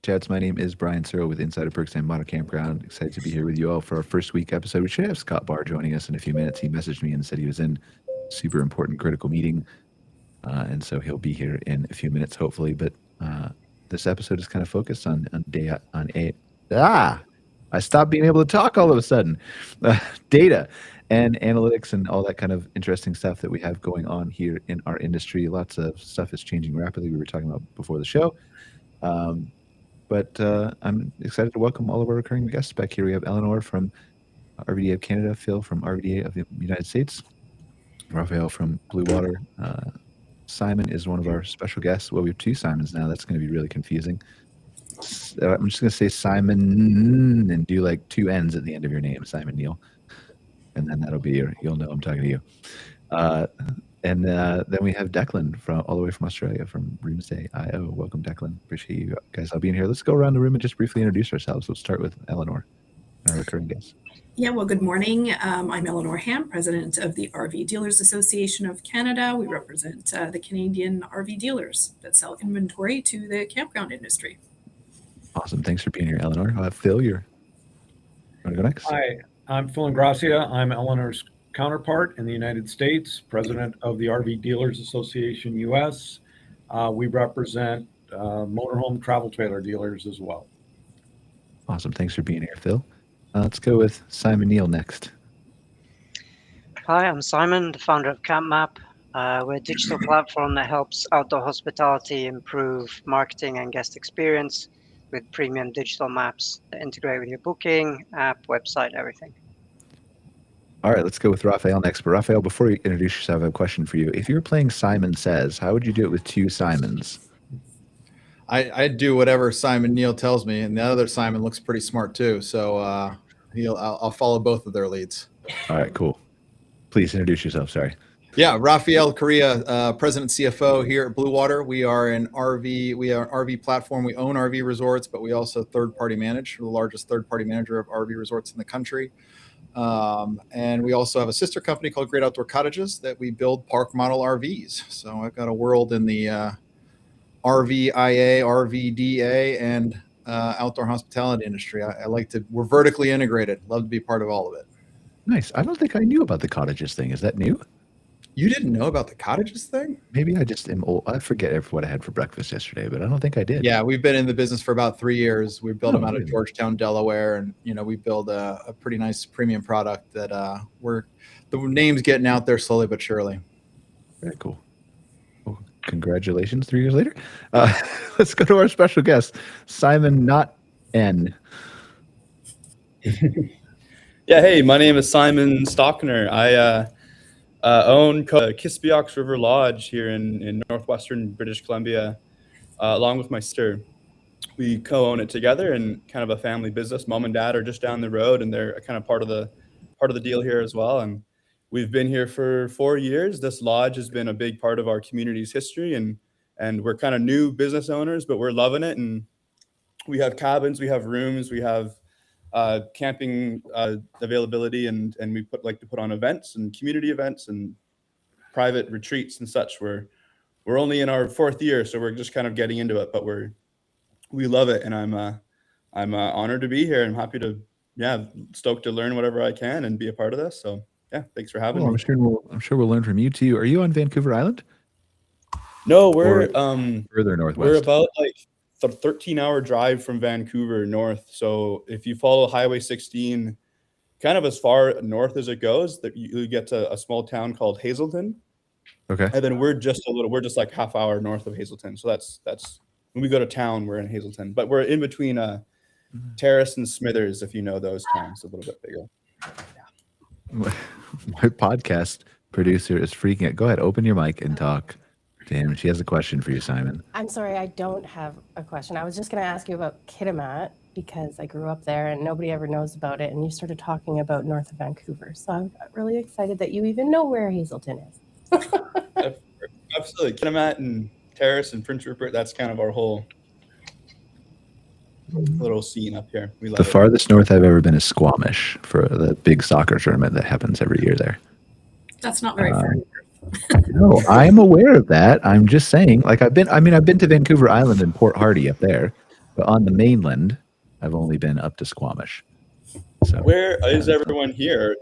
Chats. My name is Brian Searl with Insider Perks and Modern Campground. Excited to be here with you all for our first week episode. We should have Scott Bahr joining us in a few minutes. He messaged me and said he was in a super important critical meeting, and so he'll be here in a few minutes, hopefully. But this episode is kind of focused on I stopped being able to talk all of a sudden. Data and analytics and all that kind of interesting stuff that we have going on here in our industry. Lots of stuff is changing rapidly. We were talking about before the show. But I'm excited to welcome all of our recurring guests back here. We have Eleonore from RVDA of Canada, Phil from RVDA of the United States, Rafael from Blue Water. Simon is one of our special guests. Well, we have two Simons now. That's going to be really confusing. I'm just going to say Simon and do like two N's at the end of your name, Simon Neal. And then that'll be you'll know I'm talking to you. And then we have Declan all the way from Australia, from Roomsday.io. Welcome, Declan. Appreciate you guys all being here. Let's go around the room and just briefly introduce ourselves. Let's start with Eleonore, our recurring guest. Yeah, well, good morning. I'm Eleonore Hamm, president of the RV Dealers Association of Canada. We represent the Canadian RV dealers that sell inventory to the campground industry. Awesome. Thanks for being here, Eleonore. Phil, you want to go next? Hi, I'm Phil Ingrassia. I'm Eleanor's counterpart in the United States, president of the RV Dealers Association US. We represent motorhome travel trailer dealers as well. Awesome. Thanks for being here, Phil. Let's go with Simon Neal next. Hi, I'm Simon, the founder of Camp Map. We're a digital platform that helps outdoor hospitality improve marketing and guest experience with premium digital maps that integrate with your booking, app, website, everything. All right, let's go with Rafael next. But Rafael, before you introduce yourself, I have a question for you. If you were playing Simon Says, how would you do it with two Simons? I do whatever Simon Neal tells me, and the other Simon looks pretty smart too. So I'll follow both of their leads. All right, cool. Please introduce yourself. Sorry. Yeah, Rafael, Correa, President CFO here at Blue Water. We are an RV platform. We own RV resorts, but we also third-party manage. We're the largest third-party manager of RV resorts in the country. And we also have a sister company called Great Outdoor Cottages that we build park model RVs. So I've got a world in the RVIA, RVDA, and outdoor hospitality industry. We're vertically integrated. Love to be part of all of it. Nice. I don't think I knew about the cottages thing. Is that new? You didn't know about the cottages thing? Maybe I just am old. I forget what I had for breakfast yesterday, but I don't think I did. Yeah, we've been in the business for about 3 years. We built them out of Georgetown, Delaware, and we build a pretty nice premium product that the name's getting out there slowly but surely. Very cool. Well, congratulations, 3 years later. Let's go to our special guest, Simon, not N. Yeah, hey, my name is Simon Stockner. I own Kispiox River Lodge here in northwestern British Columbia, along with my sister. We co-own it together and kind of a family business. Mom and dad are just down the road, and they're kind of part of the deal here as well. And we've been here for 4 years. This lodge has been a big part of our community's history, and we're kind of new business owners, but we're loving it. And we have cabins, we have rooms, we have camping availability, and we like to put on events and community events and private retreats and such. We're only in our 4th year, so we're just kind of getting into it, but we love it, and I'm honored to be here. I'm happy to stoked to learn whatever I can and be a part of this. So yeah, thanks for having me. I'm sure we'll learn from you too. Are you on Vancouver Island? No, we're further northwest. We're about like a 13-hour drive from Vancouver north. So if you follow Highway 16, kind of as far north as it goes, that you get to a small town called Hazelton. Okay. And then we're just like half hour north of Hazelton. So that's when we go to town, we're in Hazelton, but we're in between Terrace and Smithers, if you know those towns, a little bit bigger. Yeah. My podcast producer is freaking out. Go ahead, open your mic and talk. Damn, she has a question for you, Simon. I'm sorry, I don't have a question. I was just going to ask you about Kitimat because I grew up there and nobody ever knows about it. And you started talking about north of Vancouver. So I'm really excited that you even know where Hazelton is. Absolutely. Kitimat and Terrace and Prince Rupert, that's kind of our whole little scene up here. We love the farthest north I've ever been is Squamish for the big soccer tournament that happens every year there. That's not very far. No, I am aware of that. I'm just saying, like I've been to Vancouver Island and Port Hardy up there. But on the mainland, I've only been up to Squamish. So Where is everyone here?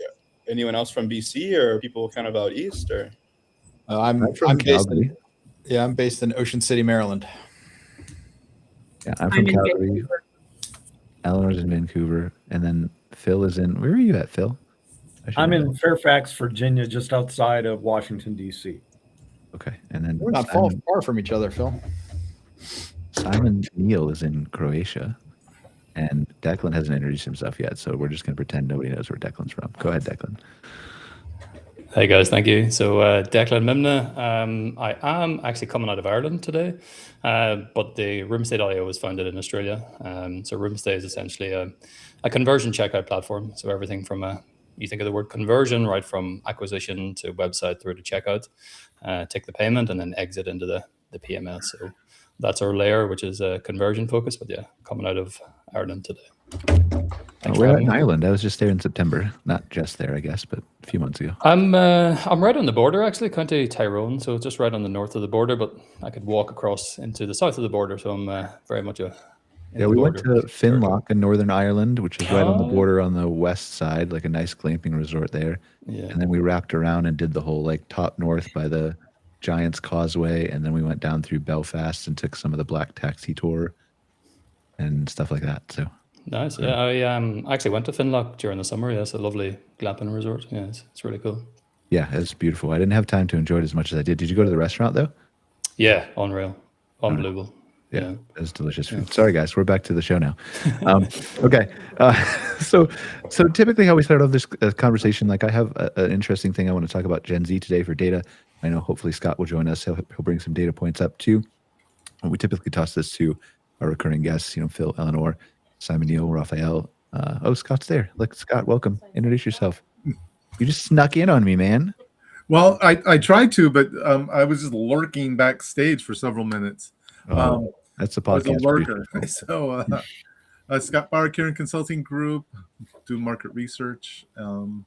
Anyone else from BC or people kind of out east? Or I'm from based Calgary. I'm based in Ocean City, Maryland. Yeah, I'm I'm from in Calgary. Vancouver. Eleanor's in Vancouver, and then Phil is in. Where are you at, Phil? I'm in Fairfax, Virginia, just outside of Washington, D.C. Okay, and then We're not far from each other, Phil. Simon Neal is in Croatia, and Declan hasn't introduced himself yet, so we're just going to pretend nobody knows where Declan's from. Go ahead, Declan. Hey guys, thank you. So Declan Mimna, I am actually coming out of Ireland today, but the Roomstay.io was founded in Australia. So Roomstay is essentially a conversion checkout platform. So everything from you think of the word conversion, right from acquisition to website through to checkout, take the payment and then exit into the PMS. So that's our layer, which is conversion focused, but yeah, coming out of Ireland today. We're in Ireland. I was just there in September. Not just there, I guess, but a few months ago. I'm right on the border, actually, County Tyrone, so just right on the north of the border, but I could walk across into the south of the border, so I'm very much we went to Finlock in Northern Ireland, which is right on the border on the west side, like a nice glamping resort there. Yeah. And then we wrapped around and did the whole like top north by the Giant's Causeway, and then we went down through Belfast and took some of the Black Taxi tour and stuff like that. So nice. Yeah, I actually went to Finlock during the summer. Yeah, it's a lovely glamping resort. Yeah, it's really cool. Yeah, it's beautiful. I didn't have time to enjoy it as much as I did. Did you go to the restaurant though? Yeah, unreal, unbelievable. Yeah, it was delicious food. Sorry, guys, we're back to the show now. Okay, so typically how we start off this conversation, like I have an interesting thing I want to talk about Gen Z today for data. I know hopefully Scott will join us. He'll bring some data points up too. And we typically toss this to our recurring guests, Phil, Eleanor, Simon, Neal, Rafael. Scott's there. Look, Scott, welcome. Introduce yourself. You just snuck in on me, man. Well, I tried to, but I was just lurking backstage for several minutes. That's a podcast. I was a lurker. So, Scott Bahr, Karen Consulting Group, do market research, and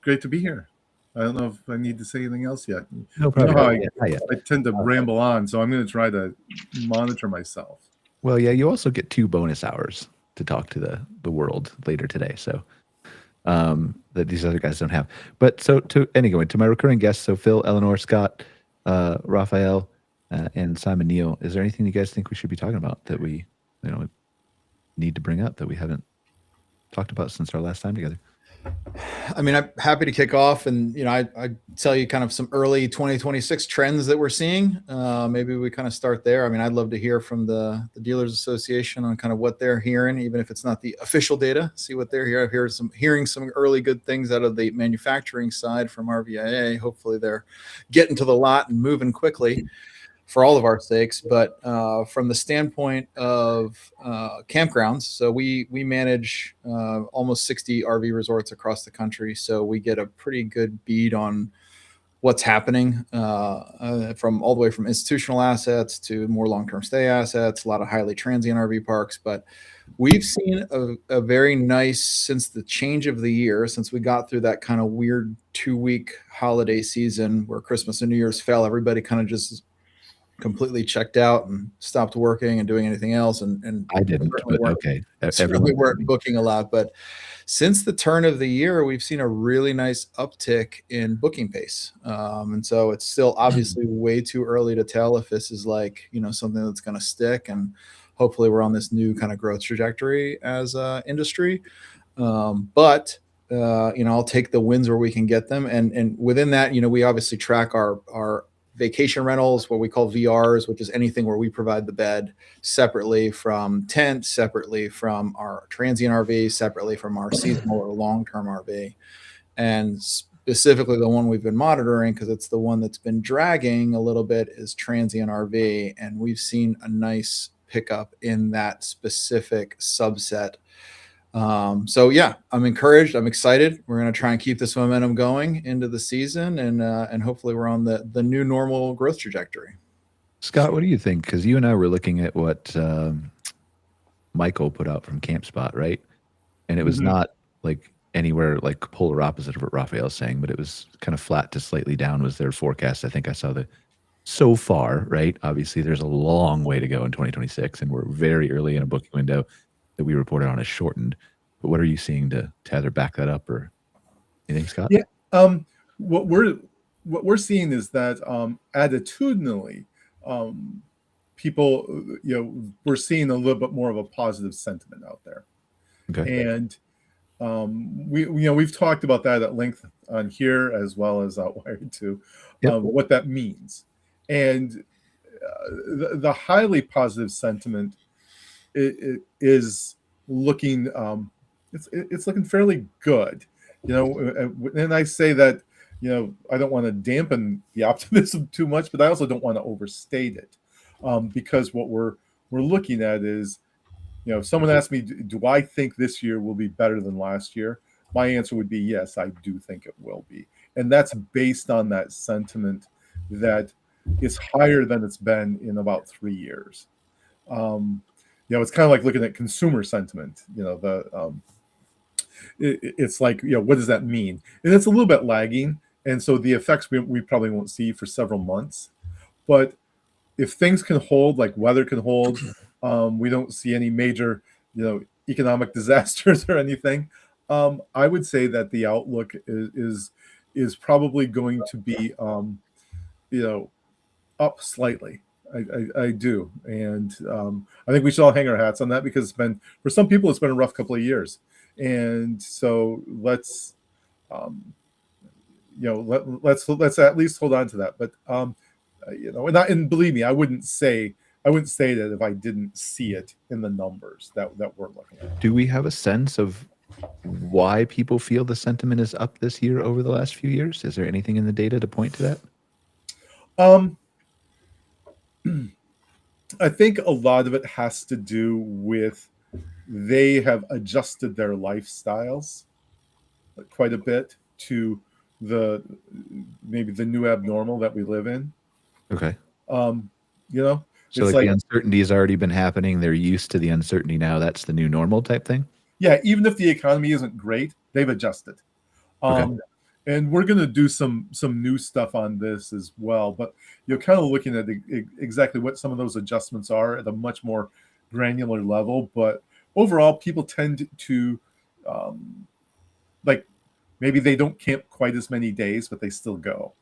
great to be here. I don't know if I need to say anything else yet. No problem. I tend to ramble on, so I'm going to try to monitor myself. Well, yeah, you also get 2 bonus hours to talk to the world later today, so that these other guys don't have. But so to my recurring guests, so Phil, Eleanor, Scott, Rafael, and Simon Neal, is there anything you guys think we should be talking about that we need to bring up that we haven't talked about since our last time together? I mean, I'm happy to kick off and, I tell you kind of some early 2026 trends that we're seeing. Maybe we kind of start there. I mean, I'd love to hear from the Dealers Association on kind of what they're hearing, even if it's not the official data, see what they're hearing some early good things out of the manufacturing side from RVIA. Hopefully they're getting to the lot and moving quickly for all of our sakes. But from the standpoint of campgrounds, so we manage almost 60 RV resorts across the country. So we get a pretty good bead on what's happening from all the way from institutional assets to more long-term stay assets, a lot of highly transient RV parks. But we've seen a very nice, since the change of the year, since we got through that kind of weird 2-week holiday season where Christmas and New Year's fell, everybody kind of just completely checked out and stopped working and doing anything else. And I didn't, but okay. Everyone weren't booking a lot. But since the turn of the year, we've seen a really nice uptick in booking pace. And so it's still obviously way too early to tell if this is like, something that's going to stick. And hopefully we're on this new kind of growth trajectory as an industry. But I'll take the wins where we can get them. And within that, we obviously track our vacation rentals, what we call VRs, which is anything where we provide the bed separately from tent, separately from our transient RV, separately from our seasonal or long-term RV. And specifically the one we've been monitoring, because it's the one that's been dragging a little bit, is transient RV. And we've seen a nice pickup in that specific subset. So yeah, I'm encouraged. I'm excited. We're going to try and keep this momentum going into the season, and hopefully we're on the new normal growth trajectory. Scott, what do you think? Because you and I were looking at what Michael put out from CampSpot, right? And it was not like anywhere like polar opposite of what Rafael's saying, but it was kind of flat to slightly down was their forecast. I think I saw the so far, right? Obviously, there's a long way to go in 2026, and we're very early in a booking window that we reported on as shortened. But what are you seeing to either back that up or anything, Scott? Yeah. What we're seeing is that attitudinally, people, we're seeing a little bit more of a positive sentiment out there. Okay. And we've talked about that at length on here as well as out Wired too, what that means. And the highly positive sentiment it is looking it's looking fairly good, and I say that, I don't want to dampen the optimism too much, but I also don't want to overstate it, because what we're looking at is, if someone asked me, do I think this year will be better than last year? My answer would be yes, I do think it will be. And that's based on that sentiment that is higher than it's been in about 3 years. It's kind of like looking at consumer sentiment. It's like, what does that mean? And it's a little bit lagging. And so the effects we probably won't see for several months. But if things can hold, like weather can hold, we don't see any major, economic disasters or anything, I would say that the outlook is probably going to be, up slightly. I do, and I think we should all hang our hats on that, because for some people it's been a rough couple of years, and so let's at least hold on to that. But and believe me, I wouldn't say that if I didn't see it in the numbers that we're looking at. Do we have a sense of why people feel the sentiment is up this year over the last few years? Is there anything in the data to point to that? I think a lot of it has to do with they have adjusted their lifestyles quite a bit to maybe the new abnormal that we live in. Okay. So like the uncertainty has already been happening. They're used to the uncertainty now. That's the new normal type thing. Yeah. Even if the economy isn't great, they've adjusted. Okay. And we're going to do some new stuff on this as well. But you're kind of looking at exactly what some of those adjustments are at a much more granular level. But overall, people tend to, like, maybe they don't camp quite as many days, but they still go.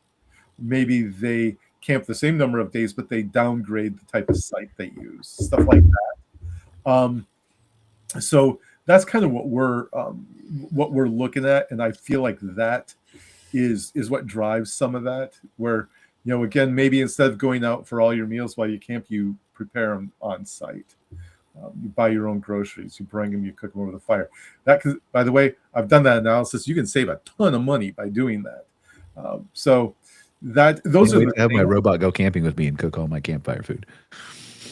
Maybe they camp the same number of days, but they downgrade the type of site they use, stuff like that. So that's kind of what we're looking at, and I feel like that is what drives some of that. Where, again, maybe instead of going out for all your meals while you camp, you prepare them on site. You buy your own groceries, you bring them, you cook them over the fire. By the way, I've done that analysis. You can save a ton of money by doing that. Those are have my robot go camping with me and cook all my campfire food.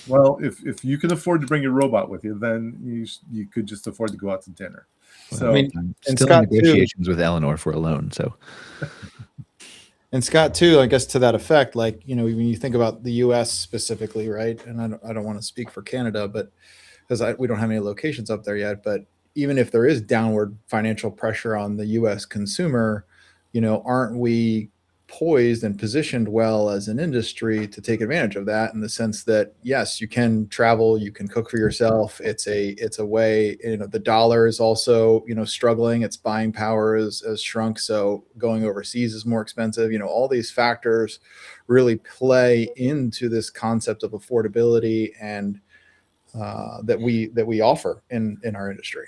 Well, if you can afford to bring your robot with you, then you could just afford to go out to dinner. So I'm still in negotiations with Eleonore for a loan. So, and Scott too, I guess to that effect, like, when you think about the U.S. specifically, right? And I don't want to speak for Canada, but because we don't have any locations up there yet. But even if there is downward financial pressure on the U.S. consumer, aren't we poised and positioned well as an industry to take advantage of that, in the sense that, yes, you can travel, you can cook for yourself. It's a way, the dollar is also, struggling. Its buying power has shrunk. So going overseas is more expensive. All these factors really play into this concept of affordability and that we offer in our industry.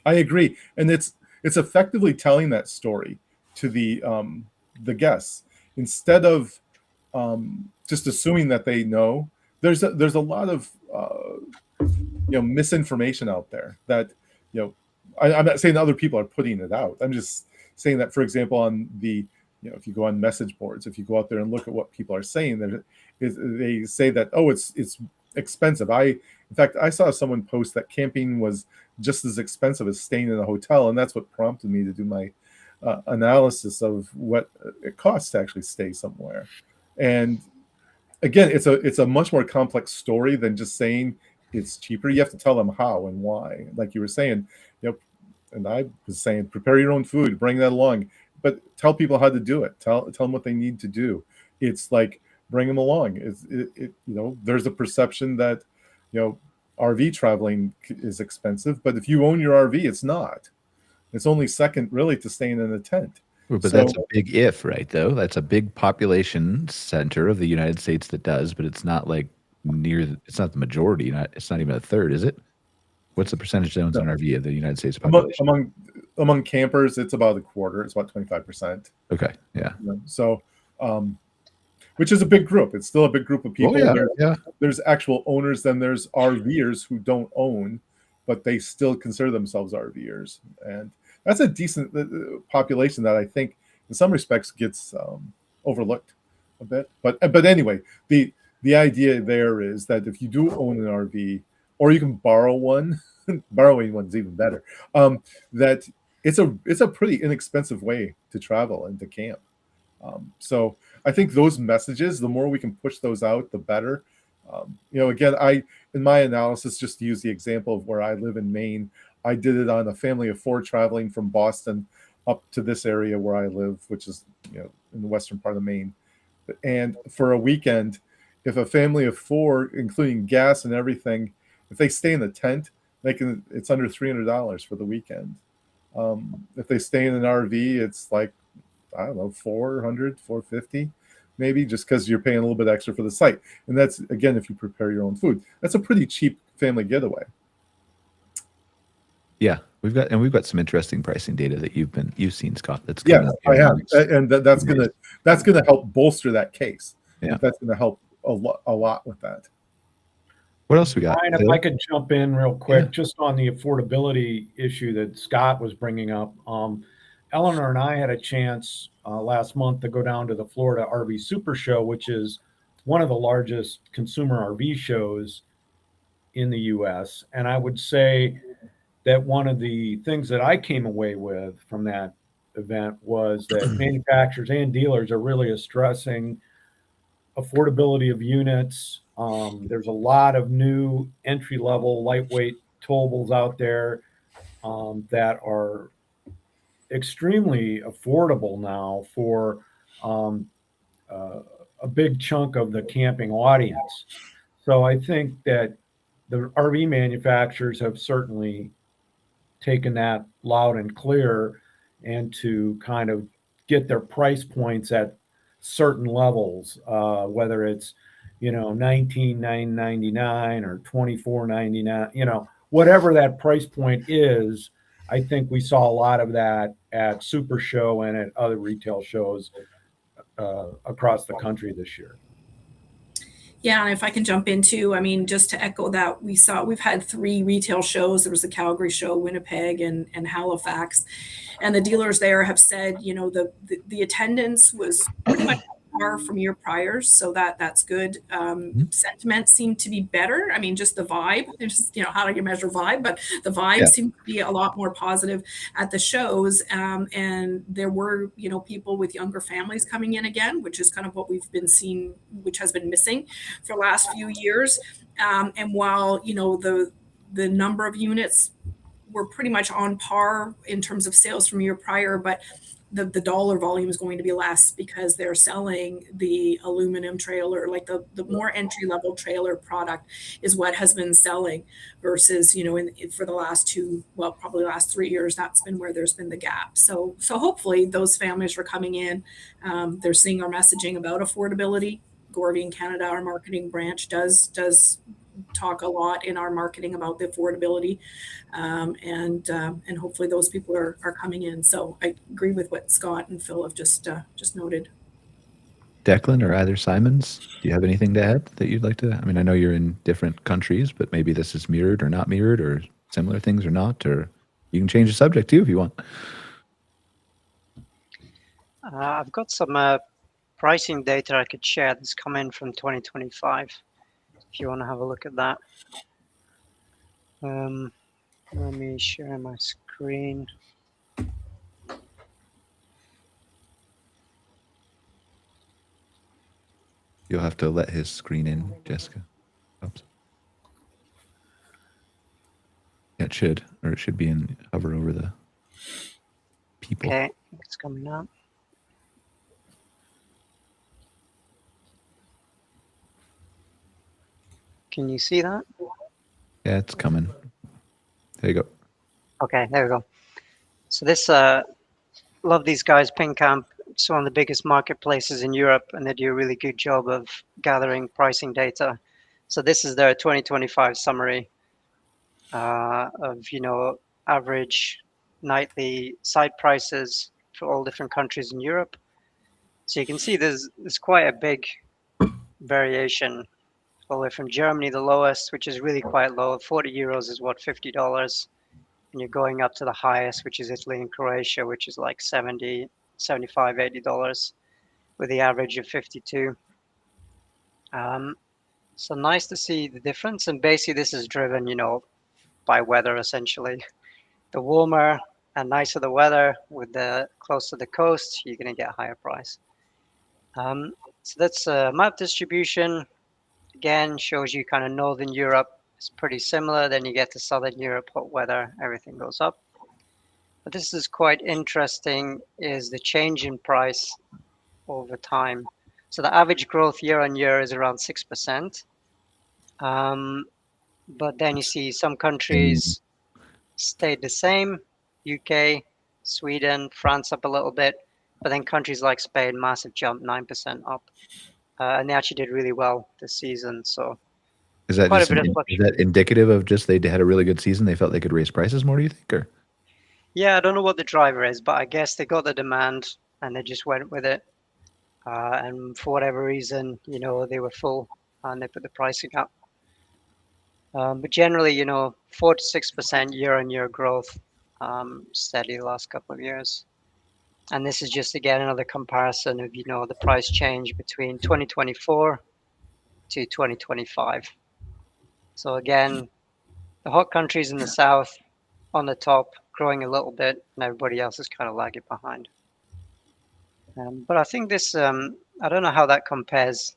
I agree. And it's effectively telling that story to the guests, instead of just assuming that they know. There's a lot of misinformation out there that I'm not saying other people are putting it out. I'm just saying that, for example, on the if you go on message boards, if you go out there and look at what people are saying, they say that, oh, it's expensive. In fact, I saw someone post that camping was just as expensive as staying in a hotel, and that's what prompted me to do my analysis of what it costs to actually stay somewhere. And again, it's a much more complex story than just saying it's cheaper. You have to tell them how and why. Like you were saying, and I was saying, prepare your own food, bring that along, but tell people how to do it. Tell them what they need to do. It's like bring them along. There's a perception that, RV traveling is expensive, but if you own your RV, it's not. It's only second really to staying in a tent. But that's a big if, right, though? That's a big population center of the United States that does, but it's not like it's not the majority. It's not even a third, is it? What's the percentage that owns an RV of the United States population? Among campers, it's about a quarter. It's about 25%. Okay, yeah. So, which is a big group. It's still a big group of people. Oh, yeah. There's actual owners, then there's RVers who don't own, but they still consider themselves RVers. And that's a decent population that I think in some respects gets overlooked a bit. But anyway, the idea there is that if you do own an RV, or you can borrow one, borrowing one's even better, that it's a pretty inexpensive way to travel and to camp. So I think those messages, the more we can push those out, the better. Again, in my analysis, just to use the example of where I live in Maine, I did it on a family of 4 traveling from Boston up to this area where I live, which is, in the western part of Maine. And for a weekend, if a family of 4, including gas and everything, if they stay in the tent, it's under $300 for the weekend. If they stay in an RV, it's like, I don't know, $400, $450, maybe, just because you're paying a little bit extra for the site. And that's, again, if you prepare your own food. That's a pretty cheap family getaway. Yeah, we've got some interesting pricing data that you've seen, Scott. That's I have, and that's gonna help bolster that case. Yeah, that's gonna help a lot with that. What else we got? Brian, if I could jump in real quick, just on the affordability issue that Scott was bringing up. Eleanor and I had a chance last month to go down to the Florida RV Super Show, which is one of the largest consumer RV shows in the U.S. And I would say that one of the things that I came away with from that event was that manufacturers and dealers are really stressing affordability of units. There's a lot of new entry-level lightweight towables out there that are extremely affordable now for a big chunk of the camping audience. So I think that the RV manufacturers have certainly taken that loud and clear, and to kind of get their price points at certain levels, whether it's, $19,999 or $24.99, whatever that price point is. I think we saw a lot of that at Super Show and at other retail shows across the country this year. Yeah, and if I can jump into, just to echo that, we've had 3 retail shows. There was the Calgary show, Winnipeg, and Halifax, and the dealers there have said, the attendance was pretty much par from year priors, so that's good. Sentiment seemed to be better. Just the vibe. It's just, how do you measure vibe? But the vibe seemed to be a lot more positive at the shows, and there were, people with younger families coming in again, which is kind of what we've been seeing, which has been missing for the last few years. And while the number of units were pretty much on par in terms of sales from year prior, but the dollar volume is going to be less because they're selling the aluminum trailer, like the more entry level trailer product is what has been selling versus, for the last probably last 3 years, that's been where there's been the gap. So hopefully those families are coming in. They're seeing our messaging about affordability. RV in Canada, our marketing branch does talk a lot in our marketing about the affordability, and hopefully those people are coming in. So I agree with what Scott and Phil have just noted. Declan or either Simons, do you have anything to add that you'd like to? I know you're in different countries, but maybe this is mirrored or not mirrored, or similar things or not, or you can change the subject too if you want. I've got some pricing data I could share that's come in from 2025. If you want to have a look at that. Let me share my screen. You'll have to let his screen in, Jessica. Oops. Yeah, it should be hover over the people. Okay, it's coming up. Can you see that? Yeah, it's coming. There you go. Okay, there we go. So this, love these guys, PingCamp. It's one of the biggest marketplaces in Europe, and they do a really good job of gathering pricing data. So this is their 2025 summary of, average nightly site prices for all different countries in Europe. So you can see there's quite a big variation all the way from Germany, the lowest, which is really quite low. 40 euros is what, $50? And you're going up to the highest, which is Italy and Croatia, which is like 70, 75, $80, with the average of 52. So nice to see the difference. And basically this is driven, by weather, essentially. The warmer and nicer the weather with the close to the coast, you're going to get a higher price. So that's map distribution. Again, shows you kind of Northern Europe. It's pretty similar. Then you get to Southern Europe, hot weather, everything goes up. But this is quite interesting, is the change in price over time. So the average growth year on year is around 6%. But then you see some countries stayed the same, UK, Sweden, France up a little bit, but then countries like Spain, massive jump, 9% up. And they actually did really well this season. So is that quite just a bit of is that indicative of just they had a really good season? They felt they could raise prices more, do you think? Or yeah, I don't know what the driver is, but I guess they got the demand and they just went with it. And for whatever reason, they were full and they put the pricing up. But generally, 4 to 6% year-on-year growth, steady the last couple of years. And this is just, again, another comparison of, the price change between 2024 to 2025. So again, the hot countries in the south on the top, growing a little bit, and everybody else is kind of lagging behind. But I think this, I don't know how that compares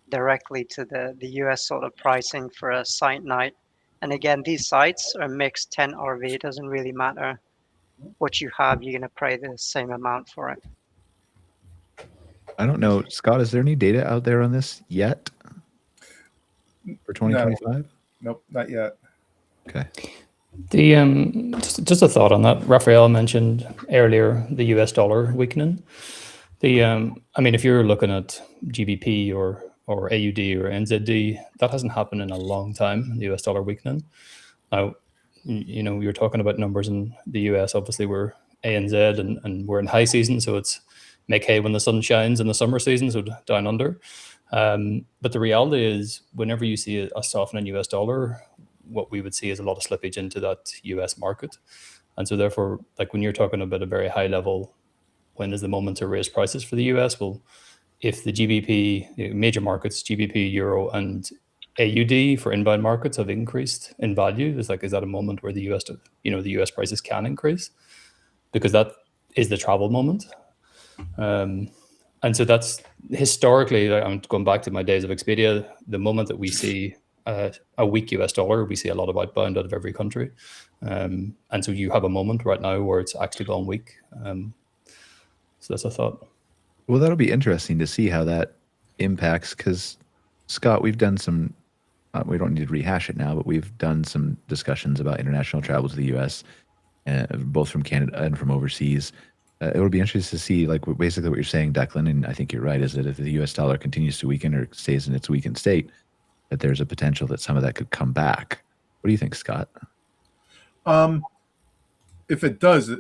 directly to the US sort of pricing for a site night. And again, these sites are mixed tent RV. It doesn't really matter what you have, you're going to pay the same amount for it. I don't know, Scott, is there any data out there on this yet for 2025? Nope, not yet. Okay. The just a thought on that. Rafael mentioned earlier the US dollar weakening. I mean, if you're looking at GBP or AUD or NZD, that hasn't happened in a long time, the US dollar weakening. Now, we were talking about numbers in the US. Obviously, we're ANZ and we're in high season, so it's make hay when the sun shines in the summer season, so down under. But the reality is, whenever you see a softening US dollar, what we would see is a lot of slippage into that US market. And so therefore, like when you're talking about a very high level, when is the moment to raise prices for the US? Well, if the GBP, major markets, GBP, Euro, and AUD for inbound markets have increased in value, is that a moment where the US prices can increase? Because that is the travel moment. And so that's historically, I'm going back to my days of Expedia, the moment that we see a weak US dollar, we see a lot of outbound out of every country. And so you have a moment right now where it's actually gone weak. So that's a thought. Well, that'll be interesting to see how that impacts, because Scott, we've done some, we don't need to rehash it now, but we've done some discussions about international travel to the U.S., both from Canada and from overseas. It would be interesting to see, like, basically what you're saying, Declan, and I think you're right, is that if the U.S. dollar continues to weaken or stays in its weakened state, that there's a potential that some of that could come back. What do you think, Scott? If it does,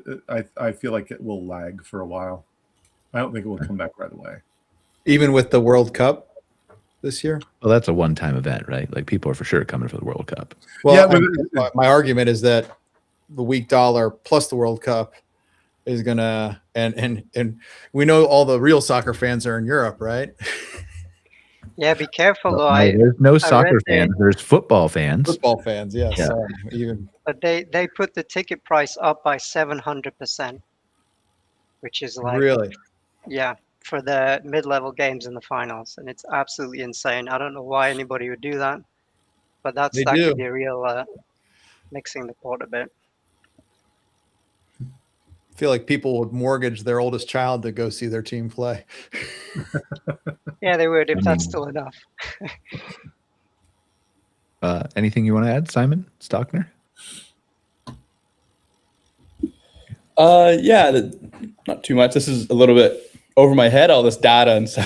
I feel like it will lag for a while. I don't think it will come back right away. Even with the World Cup this year? Well, that's a one-time event, right? Like, people are for sure coming for the World Cup. Well, yeah, my argument is that the weak dollar plus the World Cup is gonna, and we know all the real soccer fans are in Europe, right? Yeah, be careful though. There's no soccer fans. There's football fans. Football fans, yes. Yeah. But they put the ticket price up by 700%, which is like, really, yeah, for the mid-level games in the finals, and it's absolutely insane. I don't know why anybody would do that, but that could be a real mixing the pot a bit. I feel like people would mortgage their oldest child to go see their team play. Yeah, they would, if that's still enough. Anything you want to add, Simon Stockner? Yeah, not too much. This is a little bit over my head, all this data, and so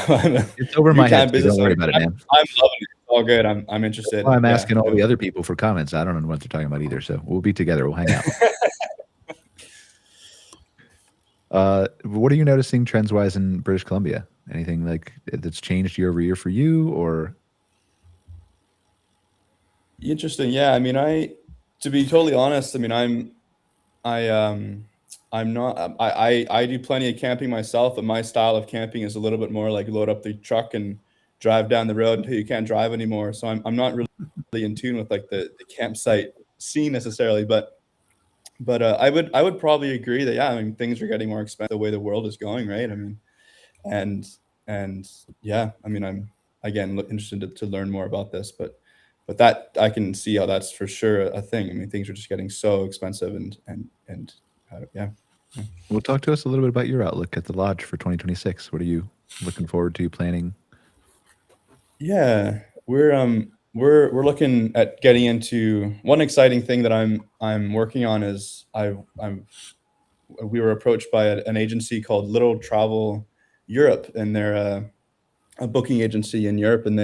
it's over my head. So don't worry about it, man. I'm loving it. It's all good. I'm interested. Well, I'm asking all the other people for comments. I don't know what they're talking about either. So we'll be together. We'll hang out. What are you noticing trends wise in British Columbia? Anything like that's changed year over year for you, or? Interesting. Yeah. I mean, to be totally honest, I mean, I'm not, I do plenty of camping myself, but my style of camping is a little bit more like load up the truck and drive down the road until you can't drive anymore. So I'm not really in tune with like the campsite scene necessarily, but I would probably agree that, yeah, I mean, things are getting more expensive the way the world is going, right? I mean, and yeah, I mean, I'm again interested to learn more about this, but that I can see how that's for sure a thing. I mean, things are just getting so expensive and yeah. Well, talk to us a little bit about your outlook at the lodge for 2026. What are you looking forward to, planning? Yeah, we're looking at getting into one exciting thing that I'm working on is we were approached by an agency called Little Travel Europe, and they're a booking agency in Europe, and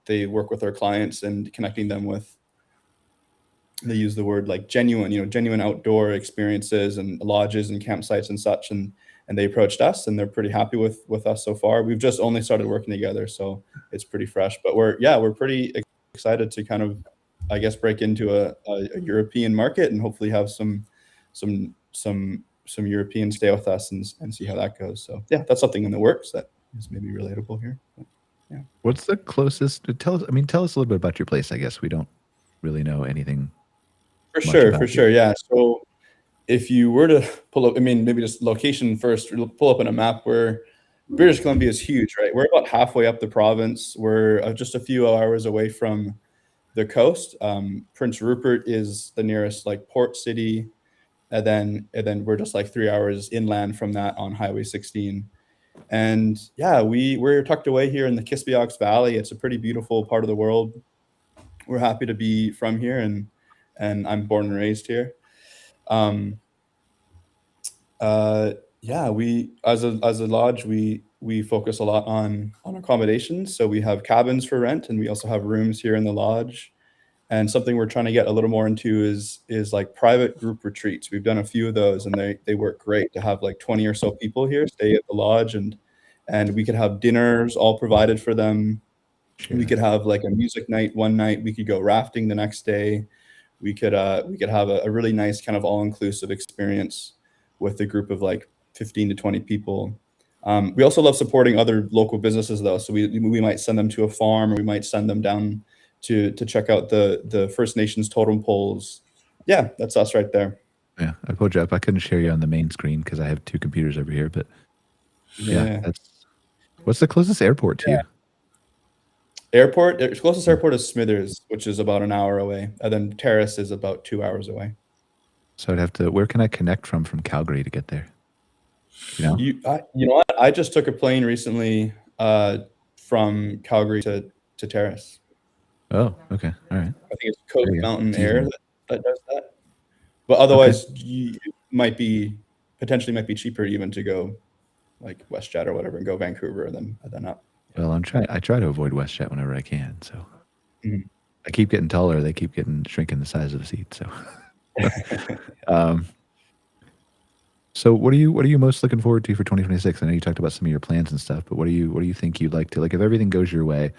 they work with our clients and connecting them with, they use the word like genuine outdoor experiences and lodges and campsites and such. And they approached us, and they're pretty happy with us so far. We've just only started working together, so it's pretty fresh, but we're pretty excited to kind of, I guess, break into a European market and hopefully have some Europeans stay with us and see how that goes. So yeah, that's something in the works that is maybe relatable here. But, yeah. What's the closest? Tell us a little bit about your place. I guess we don't really know anything. For sure. Yeah. So if you were to pull up, I mean, maybe just location first, pull up on a map where British Columbia is huge, right? We're about halfway up the province. We're just a few hours away from the coast. Prince Rupert is the nearest like port city. And then we're just like 3 hours inland from that on Highway 16. And yeah, we're tucked away here in the Kispiox Valley. It's a pretty beautiful part of the world. We're happy to be from here, and I'm born and raised here. Yeah, we as a lodge, we focus a lot on accommodations. So we have cabins for rent, and we also have rooms here in the lodge. And something we're trying to get a little more into is like private group retreats. We've done a few of those, and they work great to have like 20 or so people here stay at the lodge, and we could have dinners all provided for them. Sure. We could have like a music night one night. We could go rafting the next day. We could have a really nice kind of all-inclusive experience with a group of like 15 to 20 people. We also love supporting other local businesses though. So we might send them to a farm, or we might send them down to check out the First Nations totem poles. Yeah, that's us right there. Yeah, I pulled you up. I couldn't share you on the main screen because I have two computers over here, but yeah. What's the closest airport to you? The closest airport is Smithers, which is about an hour away. And then Terrace is about 2 hours away. So I'd have to, where can I connect from Calgary to get there? You know? You know what? I just took a plane recently from Calgary to Terrace. Oh, okay. All right. I think it's Coast Mountain Air that does that. But otherwise, it might be cheaper even to go like WestJet or whatever and go Vancouver and then up. Well, I try to avoid WestJet whenever I can. So I keep getting taller. They keep shrinking the size of the seat. So, so what are you most looking forward to for 2026? I know you talked about some of your plans and stuff, but what do you think you'd like to, like, if everything goes your way,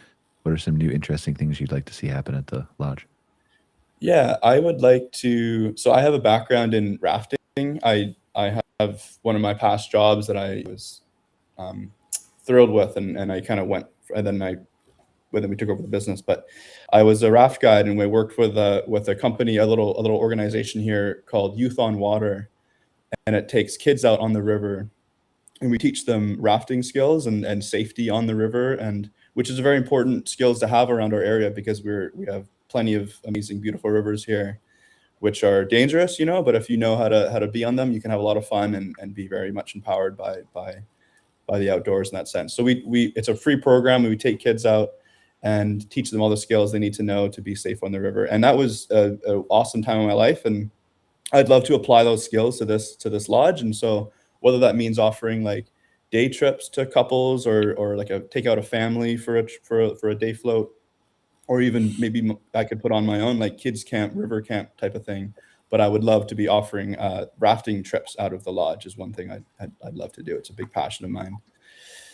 what are some new interesting things you'd like to see happen at the lodge? Yeah, I would like to. So I have a background in rafting. I have one of my past jobs that I was thrilled with, and I kind of went, and then we took over the business. But I was a raft guide, and we worked with a company, a little organization here called Youth on Water, and it takes kids out on the river, and we teach them rafting skills and safety on the river, and which is a very important skills to have around our area because we have plenty of amazing, beautiful rivers here, which are dangerous, but if you know how to be on them, you can have a lot of fun and be very much empowered by the outdoors in that sense. So it's a free program. We take kids out, and teach them all the skills they need to know to be safe on the river. And that was an awesome time in my life, and I'd love to apply those skills to this lodge. And so whether that means offering like day trips to couples, or like take out a family for a day float, or even maybe I could put on my own like kids camp, river camp type of thing. But I would love to be offering rafting trips out of the lodge is one thing I'd love to do. It's a big passion of mine.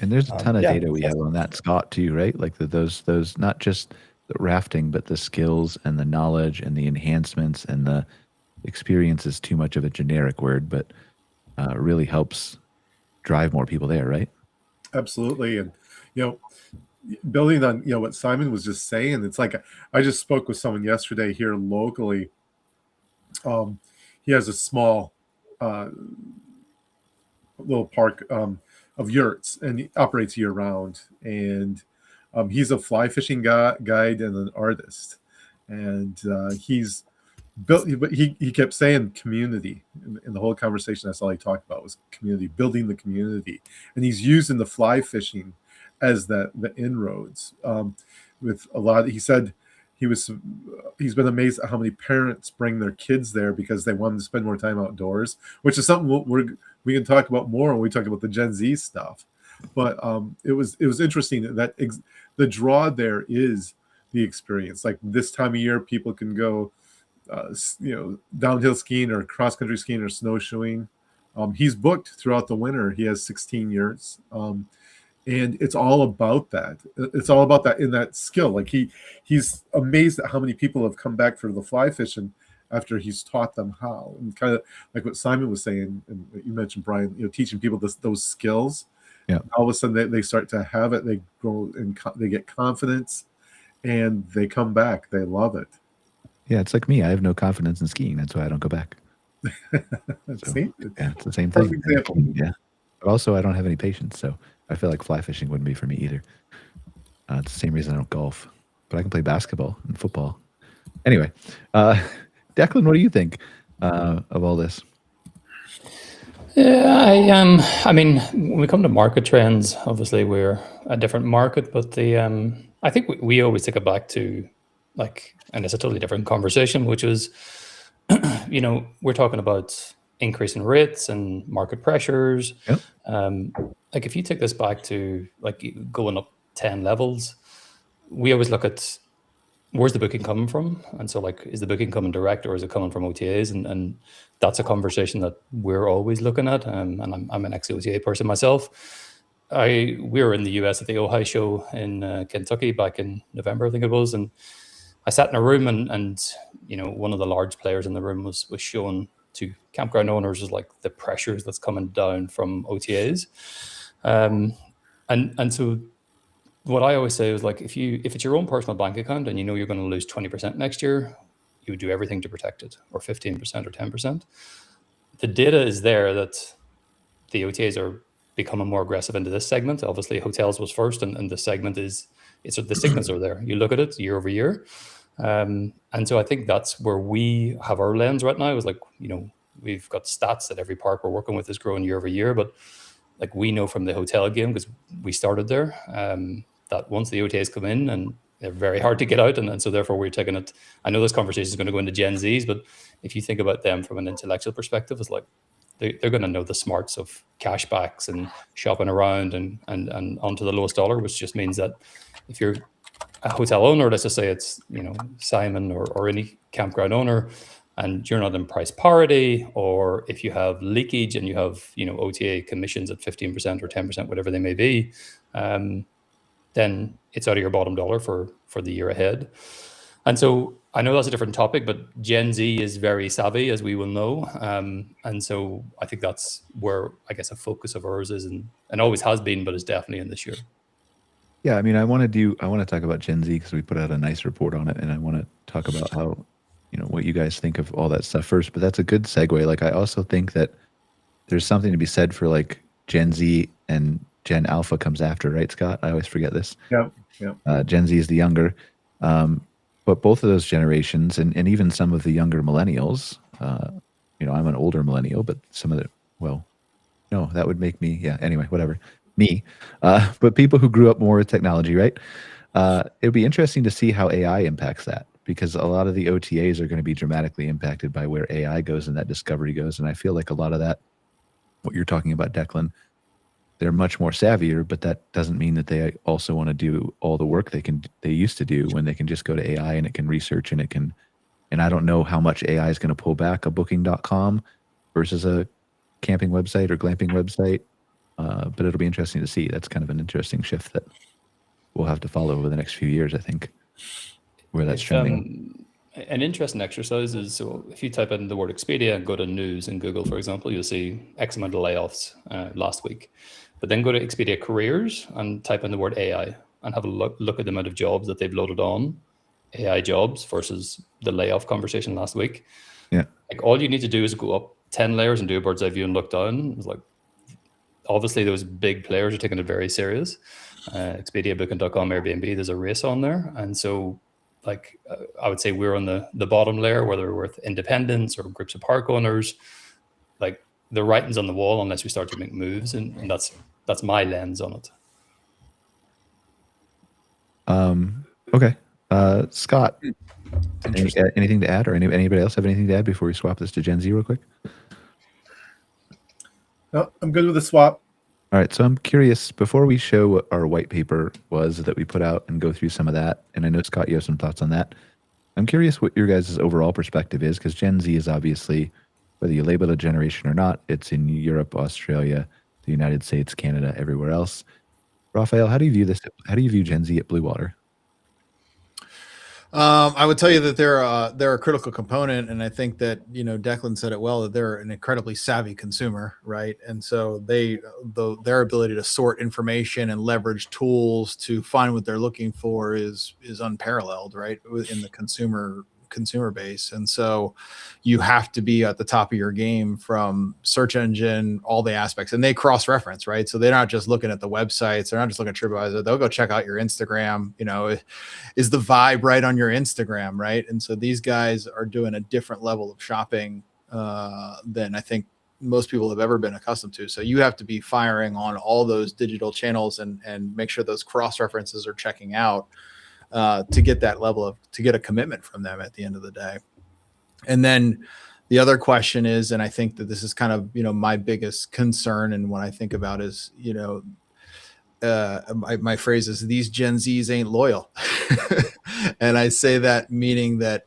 And there's a ton of data we have on that, Scott, too, right? Like those not just the rafting, but the skills and the knowledge and the enhancements, and the experience is too much of a generic word, but really helps drive more people there, right? Absolutely. And, building on, what Simon was just saying, it's like, I just spoke with someone yesterday here locally. He has a small little park of yurts, and he operates year round. And he's a fly fishing guide and an artist. And he's built, but he kept saying community in the whole conversation. That's all he talked about, was community, building the community. And he's using the fly fishing as the inroads with a lot. He said he's been amazed at how many parents bring their kids there because they want them to spend more time outdoors, which is something we can talk about more when we talk about the Gen Z stuff. But it was interesting that the draw there is the experience. Like this time of year, people can go downhill skiing or cross country skiing or snowshoeing. He's booked throughout the winter. He has 16 yurts. And it's all about that. It's all about that in that skill. Like he's amazed at how many people have come back for the fly fishing after he's taught them how. And kind of like what Simon was saying, and you mentioned, Brian, teaching people those skills. Yeah. All of a sudden they start to have it. They grow and they get confidence, and they come back. They love it. Yeah, it's like me. I have no confidence in skiing. That's why I don't go back. See? Yeah, it's the same thing. Example. Yeah. But also, I don't have any patience, so I feel like fly fishing wouldn't be for me either. It's the same reason I don't golf, but I can play basketball and football. Anyway, Declan, what do you think of all this? Yeah, I mean, when we come to market trends, obviously we're a different market, but I think we always take it back to and it's a totally different conversation, which is, we're talking about increasing rates and market pressures. Yep. If you take this back to going up 10 levels, we always look at where's the booking coming from, and so is the booking coming direct or is it coming from OTAs, and that's a conversation that we're always looking at. And I'm an ex-OTA person myself. We were in the US at the Ojai show in Kentucky back in November, I think it was, and I sat in a room and one of the large players in the room was showing to campground owners is the pressures that's coming down from OTAs. And so what I always say is if it's your own personal bank account and you're going to lose 20% next year, you would do everything to protect it, or 15% or 10%. The data is there that the OTAs are becoming more aggressive into this segment. Obviously hotels was first, and the segment the signals are there. You look at it year over year. And so I think that's where we have our lens right now is we've got stats that every park we're working with is growing year over year, but we know from the hotel game, because we started there, that once the OTAs come in, and they're very hard to get out, and so therefore we're taking it. I know this conversation is going to go into Gen Zs, but if you think about them from an intellectual perspective, it's they're going to know the smarts of cashbacks and shopping around and onto the lowest dollar, which just means that if you're a hotel owner, let's just say it's Simon or any campground owner, and you're not in price parity, or if you have leakage and you have OTA commissions at 15% or 10%, whatever they may be, then it's out of your bottom dollar for the year ahead. And so I know that's a different topic, but Gen Z is very savvy, as we will know, and so I think that's where I guess a focus of ours is, and always has been, but is definitely in this year. Yeah, I mean, I want to talk about Gen Z because we put out a nice report on it, and I want to talk about how, what you guys think of all that stuff first. But that's a good segue. I also think that there's something to be said for Gen Z, and Gen Alpha comes after, right, Scott? I always forget this. Yeah. Gen Z is the younger, but both of those generations, and even some of the younger millennials. I'm an older millennial, but some of that would make me. Yeah. Anyway, whatever. Me, but people who grew up more with technology, right? It'll be interesting to see how AI impacts that, because a lot of the OTAs are going to be dramatically impacted by where AI goes and that discovery goes. And I feel like a lot of that, what you're talking about, Declan, they're much more savvier, but that doesn't mean that they also want to do all the work they used to do when they can just go to AI and it can research and it can. And I don't know how much AI is going to pull back a Booking.com versus a camping website or glamping website, but it'll be interesting to see. That's kind of an interesting shift that we'll have to follow over the next few years, I think, where that's trending. An interesting exercise is, so if you type in the word Expedia and go to news in Google, for example, you'll see X amount of layoffs last week. But then go to Expedia careers and type in the word AI and have a look at the amount of jobs that they've loaded on AI jobs versus the layoff conversation last week. Yeah. Like all you need to do is go up 10 layers and do a bird's eye view and look down. It's like, obviously those big players are taking it very serious. Expedia, Booking.com, Airbnb, there's a race on there. And so like, I would say we're on the bottom layer, whether we're with independents or groups of park owners, like the writing's on the wall unless we start to make moves. And that's my lens on it. Okay. Scott, anything to add, or anybody else have anything to add before we swap this to Gen Z real quick? No, I'm good with the swap. All right. So I'm curious, before we show what our white paper was that we put out and go through some of that, and I know, Scott, you have some thoughts on that. I'm curious what your guys' overall perspective is, because Gen Z is obviously, whether you label it a generation or not, it's in Europe, Australia, the United States, Canada, everywhere else. Rafael, how do you view this? How do you view Gen Z at Blue Water? I would tell you that they're a critical component, and I think that, you know, Declan said it well, that they're an incredibly savvy consumer, right? And so their ability to sort information and leverage tools to find what they're looking for is unparalleled, right, in the consumer base. And so you have to be at the top of your game from search engine, all the aspects, and they cross-reference, right? So they're not just looking at the websites, they're not just looking at TripAdvisor, they'll go check out your Instagram. You know, is the vibe right on your Instagram, right? And so these guys are doing a different level of shopping than I think most people have ever been accustomed to. So you have to be firing on all those digital channels and make sure those cross-references are checking out to get that level to get a commitment from them at the end of the day. And then the other question is, and I think that this is kind of, you know, my biggest concern, and what I think about is, you know, my phrase is, these Gen Zs ain't loyal. And I say that meaning that,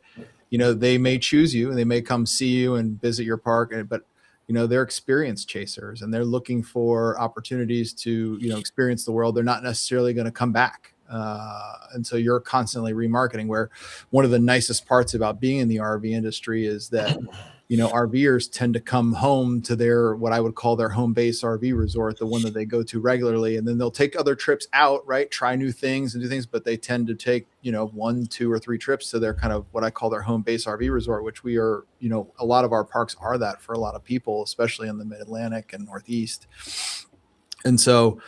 you know, they may choose you and they may come see you and visit your park, but, you know, they're experience chasers and they're looking for opportunities to, you know, experience the world. They're not necessarily going to come back. And so you're constantly remarketing, where one of the nicest parts about being in the RV industry is that, you know, RVers tend to come home to their, what I would call their home base RV resort, the one that they go to regularly. And then they'll take other trips out, right? Try new things and do things, but they tend to take, you know, 1, 2, or 3 trips to their kind of what I call their home base RV resort, which we are, you know, a lot of our parks are that for a lot of people, especially in the Mid-Atlantic and Northeast. And so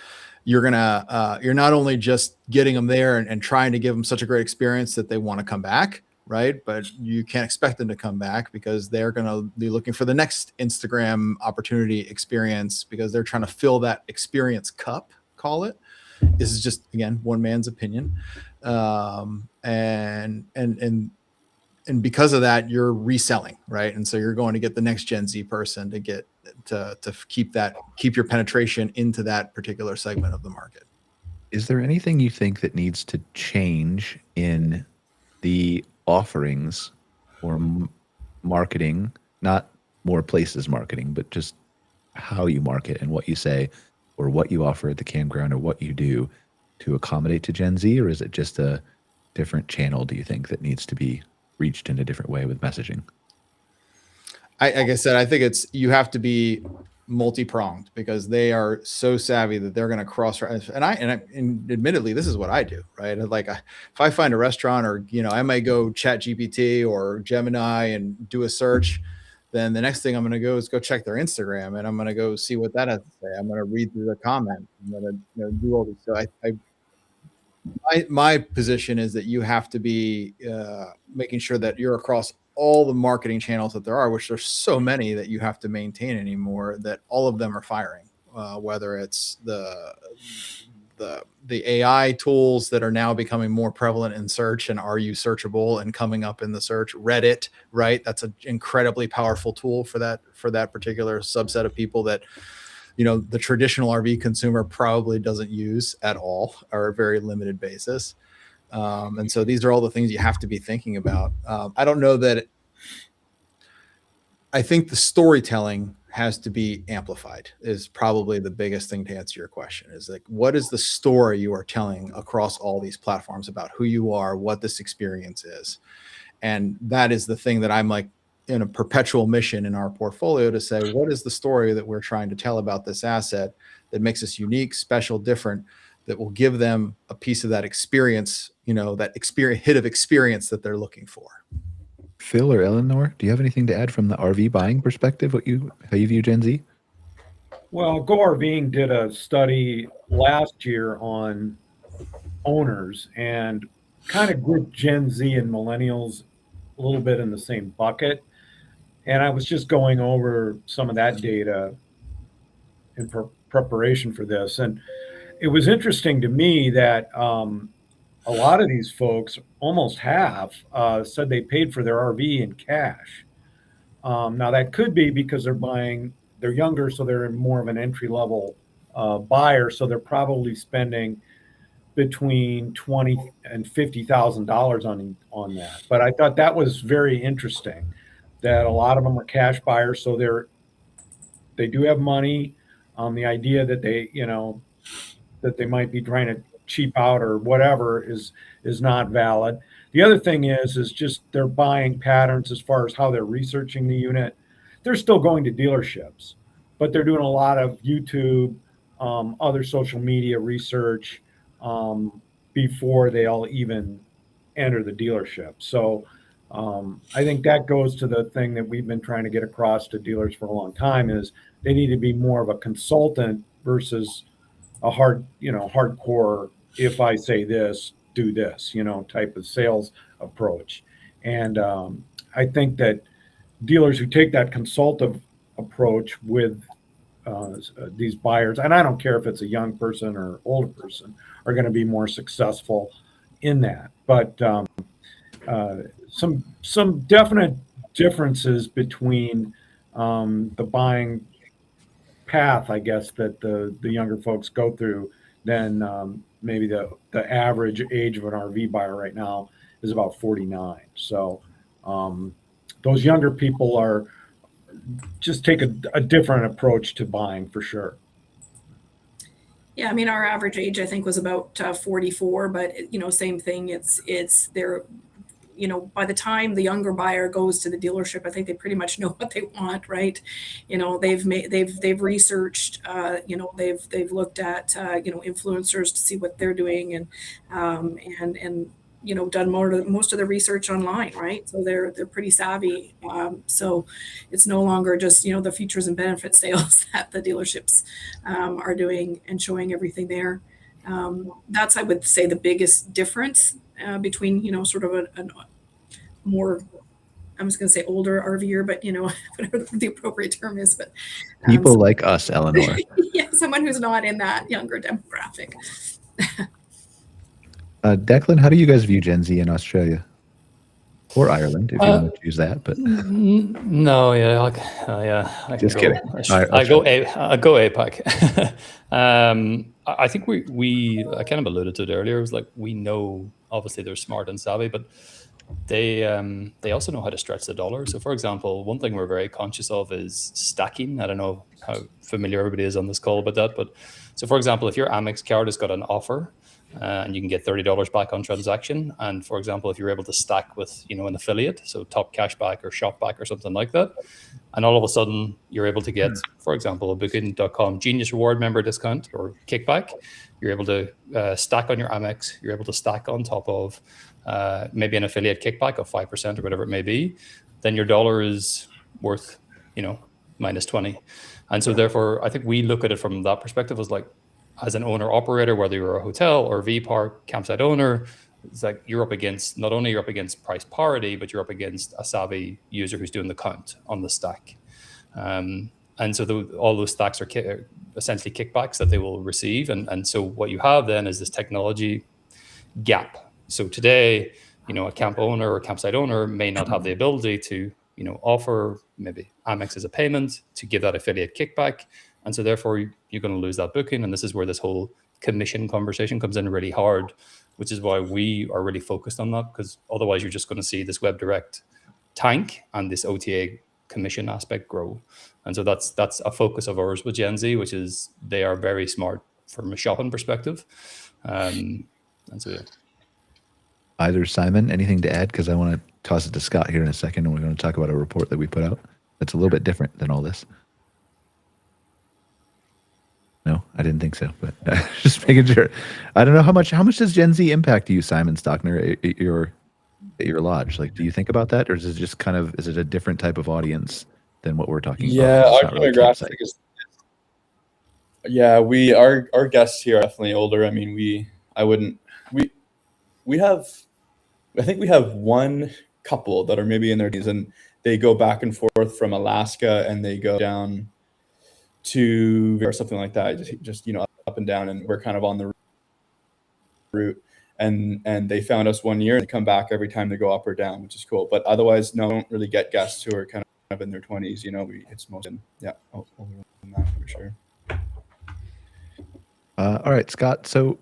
you're not only just getting them there and trying to give them such a great experience that they want to come back, right? But you can't expect them to come back, because they're going to be looking for the next Instagram opportunity experience, because they're trying to fill that experience cup, call it. This is just, again, one man's opinion. And because of that, you're reselling, right? And so you're going to get the next Gen Z person to get to keep your penetration into that particular segment of the market. Is there anything you think that needs to change in the offerings or marketing, not more places marketing, but just how you market and what you say or what you offer at the campground or what you do to accommodate to Gen Z? Or is it just a different channel, do you think, that needs to be reached in a different way with messaging? Like I said, I think you have to be multi-pronged, because they are so savvy that they're going to cross. And admittedly, this is what I do, right? Like, if I find a restaurant, or, you know, I might go Chat GPT or Gemini and do a search, then the next thing I'm going to go is go check their Instagram, and I'm going to go see what that has to say. I'm going to read through the comments. I'm going to, you know, do all this. So my position is that you have to be making sure that you're across all the marketing channels that there are, which there's so many that you have to maintain anymore, that all of them are firing, whether it's the the AI tools that are now becoming more prevalent in search, and are you searchable and coming up in the search. Reddit, right? That's an incredibly powerful tool for that particular subset of people that, the traditional RV consumer probably doesn't use at all, or a very limited basis. And so these are all the things you have to be thinking about. I don't know that. I think the storytelling has to be amplified is probably the biggest thing to answer your question. Is like, what is the story you are telling across all these platforms about who you are, what this experience is? And that is the thing that I'm like in a perpetual mission in our portfolio to say, what is the story that we're trying to tell about this asset that makes us unique, special, different, that will give them a piece of that experience, hit of experience that they're looking for. Phil or Eleonore, do you have anything to add from the RV buying perspective? How you view Gen Z? Well, Go RVing did a study last year on owners and kind of grouped Gen Z and millennials a little bit in the same bucket. And I was just going over some of that data in preparation for this. And it was interesting to me that a lot of these folks, almost half, said they paid for their RV in cash. Now, that could be because they're younger, so they're more of an entry-level buyer, so they're probably spending between $20,000 and $50,000 on that. But I thought that was very interesting, that a lot of them are cash buyers, so they do have money. The idea that they might be trying to cheap out or whatever is not valid. The other thing is just their buying patterns as far as how they're researching the unit. They're still going to dealerships, but they're doing a lot of YouTube, other social media research before they'll even enter the dealership. So I think that goes to the thing that we've been trying to get across to dealers for a long time, is they need to be more of a consultant versus a hardcore, if I say this, do this, type of sales approach. And I think that dealers who take that consultative approach with these buyers, and I don't care if it's a young person or older person, are going to be more successful in that. But some definite differences between the buying path, I guess, that the younger folks go through than maybe the average age of an RV buyer right now is about 49. So those younger people just take a different approach to buying for sure. Yeah, I mean, our average age, I think, was about 44, but same thing. It's they're, by the time the younger buyer goes to the dealership, I think they pretty much know what they want, right? They've researched, they've looked at, influencers to see what they're doing, and done most of the research online, right? So they're pretty savvy. So it's no longer just, the features and benefit sales that the dealerships are doing and showing everything there. That's, I would say, the biggest difference between, sort of a more, I'm just going to say older RVer, but, whatever the appropriate term is. But people like us, Eleonore. Yeah, someone who's not in that younger demographic. Declan, how do you guys view Gen Z in Australia or Ireland, if you want to choose that? But no, yeah, I just kidding. I go APAC. I think I kind of alluded to it earlier. It was like, we know obviously they're smart and savvy, but they also know how to stretch the dollar. So, for example, one thing we're very conscious of is stacking. I don't know how familiar everybody is on this call about that, but so, for example, if your Amex card has got an offer, and you can get $30 back on transaction. And for example, if you're able to stack with, an affiliate, so Top Cashback or Shopback or something like that, and all of a sudden you're able to get, for example, a Booking.com Genius Reward member discount or kickback, you're able to stack on your Amex, you're able to stack on top of maybe an affiliate kickback of 5% or whatever it may be, then your dollar is worth, minus 20. And so therefore, I think we look at it from that perspective as like, as an owner operator, whether you're a hotel or V park campsite owner, it's like you're up against price parity, but you're up against a savvy user who's doing the count on the stack. And so all those stacks are essentially kickbacks that they will receive. And so what you have then is this technology gap. So today, a camp owner or campsite owner may not have the ability to, offer maybe Amex as a payment to give that affiliate kickback. And so therefore you're going to lose that booking. And this is where this whole commission conversation comes in really hard, which is why we are really focused on that, because otherwise you're just going to see this web direct tank and this OTA commission aspect grow. And so that's a focus of ours with Gen Z, which is they are very smart from a shopping perspective. And so, yeah. Either Simon, anything to add? Because I want to toss it to Scott here in a second, and we're going to talk about a report that we put out that's a little bit different than all this. No, I didn't think so, but just making sure. I don't know how much does Gen Z impact you, Simon Stockner, at your lodge? Like, do you think about that, or is it just is it a different type of audience than what we're talking about? Yeah, our demographic is. Yeah, our guests here are definitely older. I mean, I think we have one couple that are maybe in their teens, and they go back and forth from Alaska, and they go down to or something like that, just up and down, and we're kind of on the route. And they found us one year, and they come back every time they go up or down, which is cool. But otherwise, no, don't really get guests who are kind of in their 20s. It's most older than that for sure. All right, Scott. So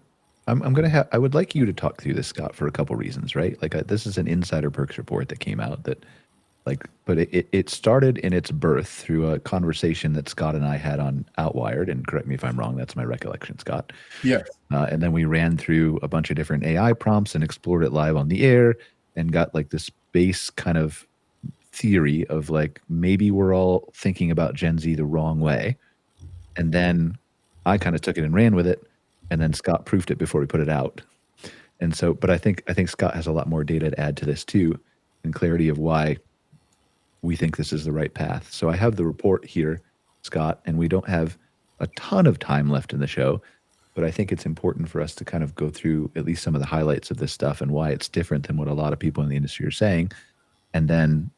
I would like you to talk through this, Scott, for a couple reasons, right? Like this is an Insider Perks report that came out that, but it started in its birth through a conversation that Scott and I had on Outwired, and correct me if I'm wrong, that's my recollection, Scott. Yes. And then we ran through a bunch of different AI prompts and explored it live on the air and got like this base kind of theory of like, maybe we're all thinking about Gen Z the wrong way. And then I kind of took it and ran with it. And then Scott proofed it before we put it out. And so, but I think Scott has a lot more data to add to this too, and clarity of why we think this is the right path. So I have the report here, Scott, and we don't have a ton of time left in the show, but I think it's important for us to kind of go through at least some of the highlights of this stuff and why it's different than what a lot of people in the industry are saying. And then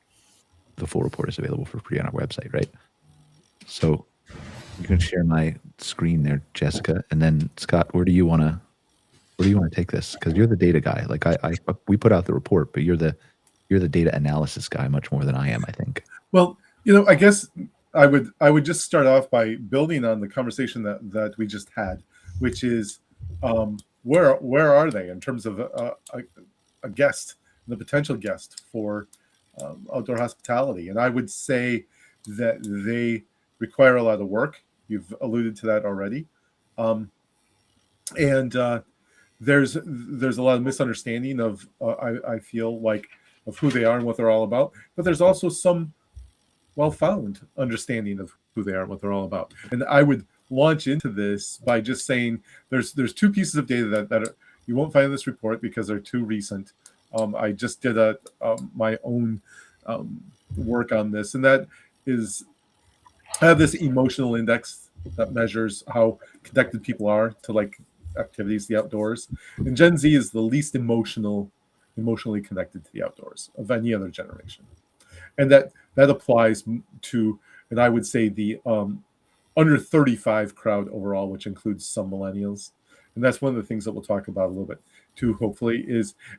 the full report is available for free on our website, right? So you can share my screen there, Jessica, and then Scott, where do you want to take this? Because you're the data guy. Like we put out the report, but you're the data analysis guy much more than I am, I think. Well, I guess I would just start off by building on the conversation that we just had, which is where are they in terms of a guest, the potential guest for outdoor hospitality? And I would say that they require a lot of work. You've alluded to that already. And there's a lot of misunderstanding of, I feel like, of who they are and what they're all about. But there's also some well-found understanding of who they are and what they're all about. And I would launch into this by just saying there's two pieces of data that you won't find in this report because they're too recent. I just did my own work on this, and that is I have this emotional index that measures how connected people are to like activities, the outdoors. And Gen Z is the least emotionally connected to the outdoors of any other generation. And that applies to, and I would say the under 35 crowd overall, which includes some millennials. And that's one of the things that we'll talk about a little bit too, hopefully,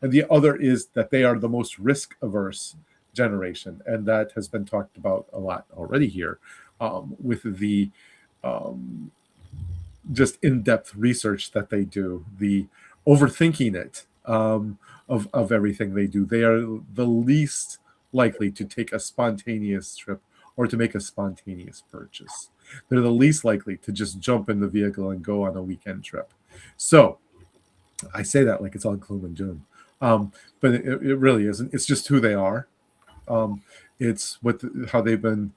and the other is that they are the most risk averse generation. And that has been talked about a lot already here. With the just in-depth research that they do, the overthinking it of everything they do. They are the least likely to take a spontaneous trip or to make a spontaneous purchase. They're the least likely to just jump in the vehicle and go on a weekend trip. So I say that like it's all gloom and doom, but it really isn't. It's just who they are. It's how they've been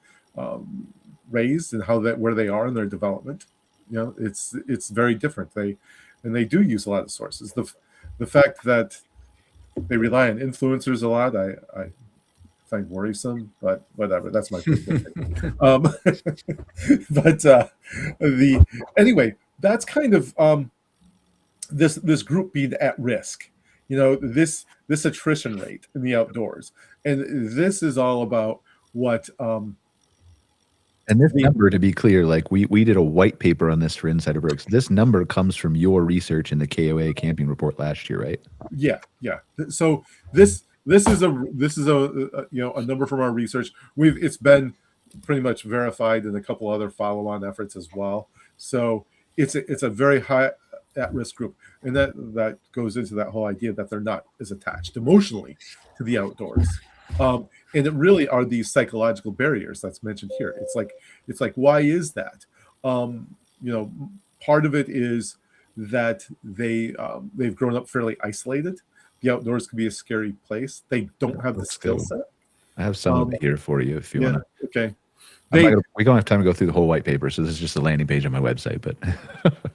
raised and where they are in their development. It's very different. They do use a lot of sources. The fact that they rely on influencers a lot, I find worrisome, but whatever. That's my perspective. Anyway, that's kind of this group being at risk. This attrition rate in the outdoors, and this is all about what And this number, to be clear, like we did a white paper on this for Insider Brooks. This number comes from your research in the KOA camping report last year, right? Yeah. So this is a a number from our research. It's been pretty much verified in a couple other follow-on efforts as well. So it's a very high at-risk group, and that goes into that whole idea that they're not as attached emotionally to the outdoors. And it really are these psychological barriers that's mentioned here. It's like why is that? Part of it is that they've grown up fairly isolated. The outdoors can be a scary place. They don't have the skill set. I have some of it here for you if you want to. Okay. We don't have time to go through the whole white paper, so this is just a landing page on my website. But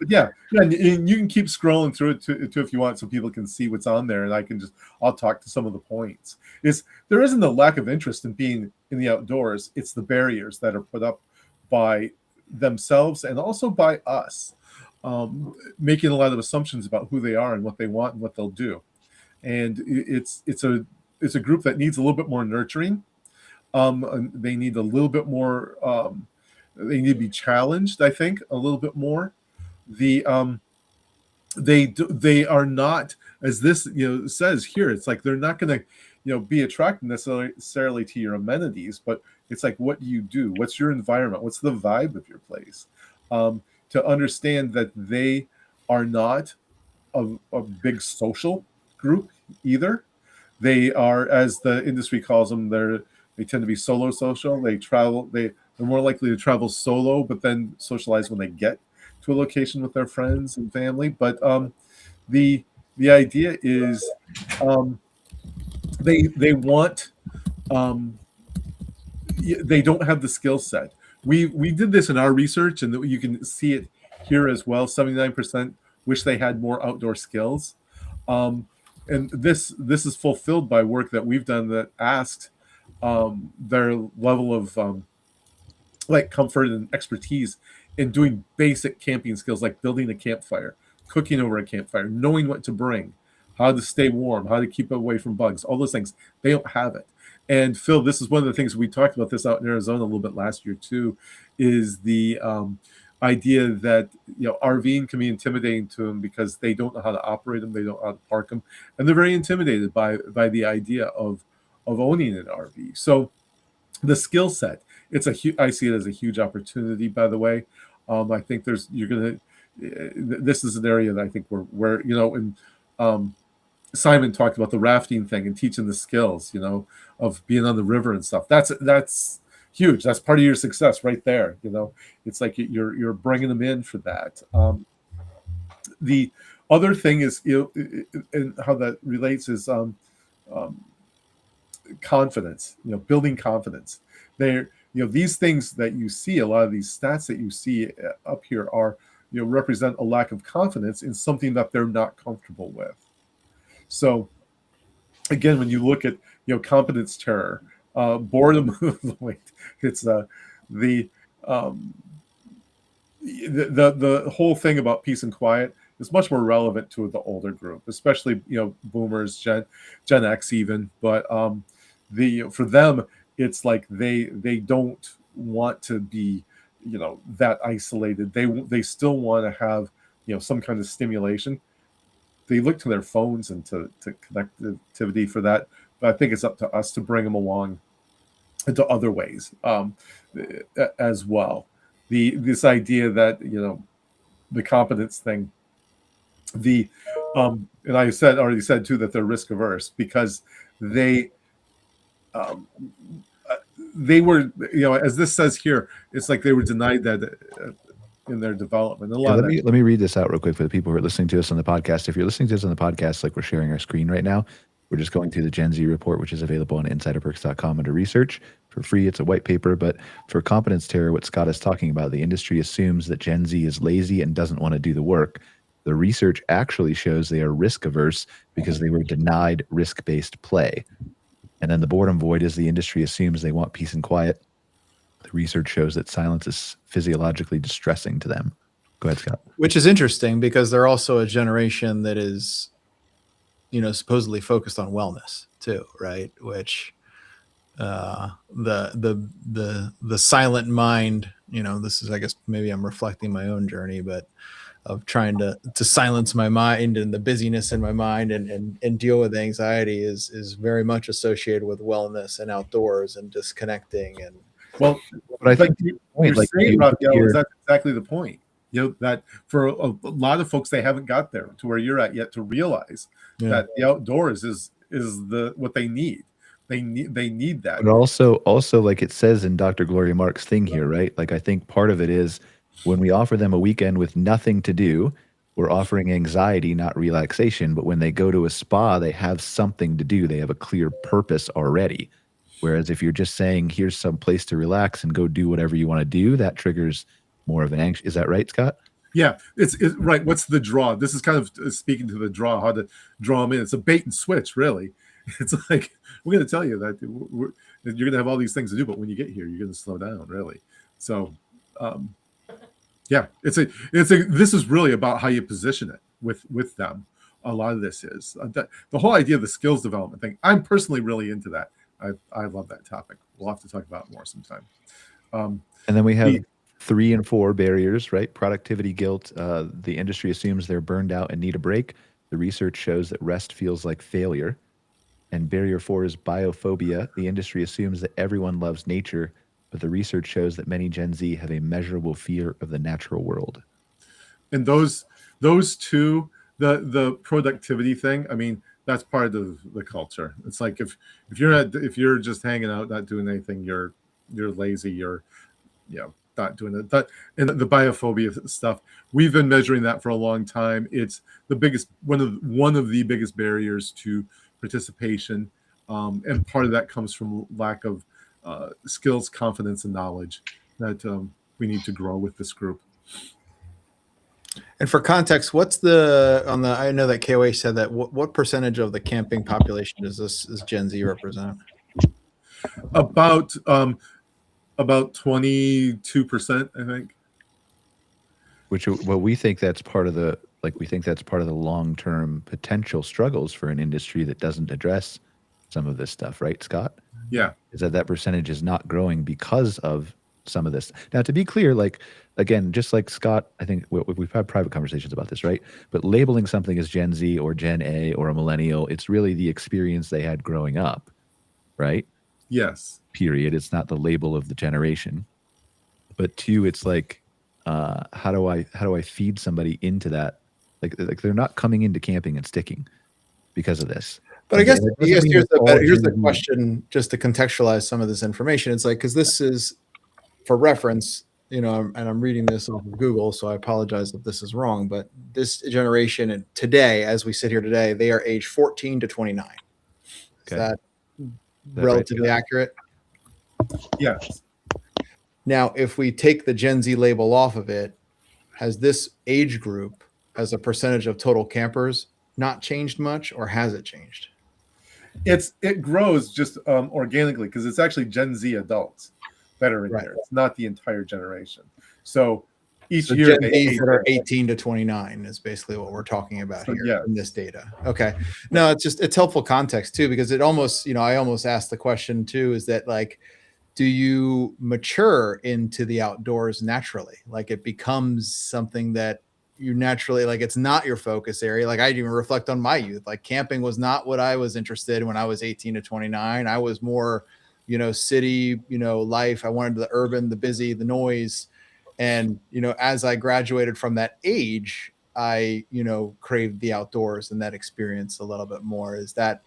yeah, and you can keep scrolling through it too if you want, so people can see what's on there, and I'll talk to some of the points. There isn't a lack of interest in being in the outdoors. It's the barriers that are put up by themselves and also by us, making a lot of assumptions about who they are and what they want and what they'll do. And it's a group that needs a little bit more nurturing. They need a little bit more. They need to be challenged, I think, a little bit more. They are not, as this says here. It's like they're not going to be attracted necessarily to your amenities, but it's like, what do you do? What's your environment? What's the vibe of your place? To understand that they are not a big social group either. They are, as the industry calls them, they tend to be solo social. They travel. They're more likely to travel solo, but then socialize when they get to a location with their friends and family. But the idea is they want. They don't have the skill set. We did this in our research, and you can see it here as well. 79% wish they had more outdoor skills, and this is fulfilled by work that we've done that asked their level of comfort and expertise in doing basic camping skills, like building a campfire, cooking over a campfire, knowing what to bring, how to stay warm, how to keep away from bugs, all those things. They don't have it. And Phil, this is one of the things we talked about this out in Arizona a little bit last year too, is the idea that RVing can be intimidating to them because they don't know how to operate them, they don't know how to park them, and they're very intimidated by the idea of owning an RV. So the skill set, I see it as a huge opportunity. By the way, I think this is an area that I think where and Simon talked about the rafting thing and teaching the skills, of being on the river and stuff. That's huge. That's part of your success right there. It's like you're bringing them in for that. The other thing is, and how that relates is confidence. Building confidence. These things that you see, a lot of these stats that you see up here are, represent a lack of confidence in something that they're not comfortable with. So, again, when you look at competence terror, boredom, it's the whole thing about peace and quiet is much more relevant to the older group, especially boomers, Gen X even. But for them, it's like they don't want to be that isolated. They still want to have some kind of stimulation. They look to their phones and to connectivity for that. But I think it's up to us to bring them along into other ways as well. This idea that the competence thing, and I already said too that they're risk averse because they were, as this says here, it's like they were denied that in their development. Let me read this out real quick for the people who are listening to us on the podcast. If you're listening to us on the podcast, like we're sharing our screen right now, we're just going through the Gen Z report, which is available on insiderperks.com under research for free. It's a white paper, but for competence terror, what Scott is talking about, the industry assumes that Gen Z is lazy and doesn't want to do the work. The research actually shows they are risk averse because they were denied risk-based play. And then the boredom void is the industry assumes they want peace and quiet. The research shows that silence is physiologically distressing to them. Go ahead, Scott. Which is interesting because they're also a generation that is, supposedly focused on wellness too, right? Which the silent mind. This is, I guess, maybe I'm reflecting my own journey, but of trying to silence my mind and the busyness in my mind and deal with anxiety is very much associated with wellness and outdoors and disconnecting. And well, but I think you're saying, Rafael, is that's exactly the point. That for a lot of folks, they haven't got there to where you're at yet to realize that the outdoors is what they need. They need that. But also like it says in Dr. Gloria Mark's thing here, right? Like I think part of it is when we offer them a weekend with nothing to do, we're offering anxiety, not relaxation. But when they go to a spa, they have something to do. They have a clear purpose already. Whereas if you're just saying, here's some place to relax and go do whatever you want to do, that triggers more of an anxious. Is that right, Scott? Yeah, it's right. What's the draw? This is kind of speaking to the draw, how to draw them in. It's a bait and switch, really. It's like, we're going to tell you that you're going to have all these things to do, but when you get here, you're going to slow down, really. So, yeah, this is really about how you position it with them. A lot of this is the whole idea of the skills development thing. I'm personally really into that. I love that topic. We'll have to talk about it more sometime. And then we have 3 and 4 barriers, right? Productivity guilt. The industry assumes they're burned out and need a break. The research shows that rest feels like failure. And barrier 4 is biophobia. The industry assumes that everyone loves nature, but the research shows that many Gen Z have a measurable fear of the natural world. And those two, the productivity thing, I mean, that's part of the culture. It's like if you're just hanging out, not doing anything, you're lazy, you're not doing it. And the biophobia stuff, we've been measuring that for a long time. It's the biggest one of the biggest barriers to participation, and part of that comes from lack of skills, confidence, and knowledge that we need to grow with this group. And for context, I know that KOA said that what percentage of the camping population is Gen Z represent? About 22%, I think. We think that's part of the long-term potential struggles for an industry that doesn't address some of this stuff, right, Scott? Yeah. Is that percentage is not growing because of some of this. Now, to be clear, like, again, just like Scott, I think we've had private conversations about this, right? But labeling something as Gen Z or Gen A or a millennial, it's really the experience they had growing up, right? Yes. Period. It's not the label of the generation. But 2, it's like, how do I feed somebody into that? Like they're not coming into camping and sticking because of this. But I guess here's the question, just to contextualize some of this information. It's like, because this is for reference, and I'm reading this off of Google, so I apologize if this is wrong, but this generation today, as we sit here today, they are age 14 to 29. Is that relatively accurate? Yes. Now, if we take the Gen Z label off of it, has this age group as a percentage of total campers not changed much, or has it changed? It grows just organically, because it's actually Gen Z adults that are in there. It's not the entire generation. So each year Gen Zs that are 18 to 29 is basically what we're talking about here in this data. Okay. No, it's helpful context too, because it almost, I almost asked the question too, is that like, do you mature into the outdoors naturally? Like it becomes something that you naturally, like, it's not your focus area. Like I even reflect on my youth, like camping was not what I was interested in when I was 18 to 29. I was more, city, life. I wanted the urban, the busy, the noise. And, as I graduated from that age, I, craved the outdoors and that experience a little bit more. Is that,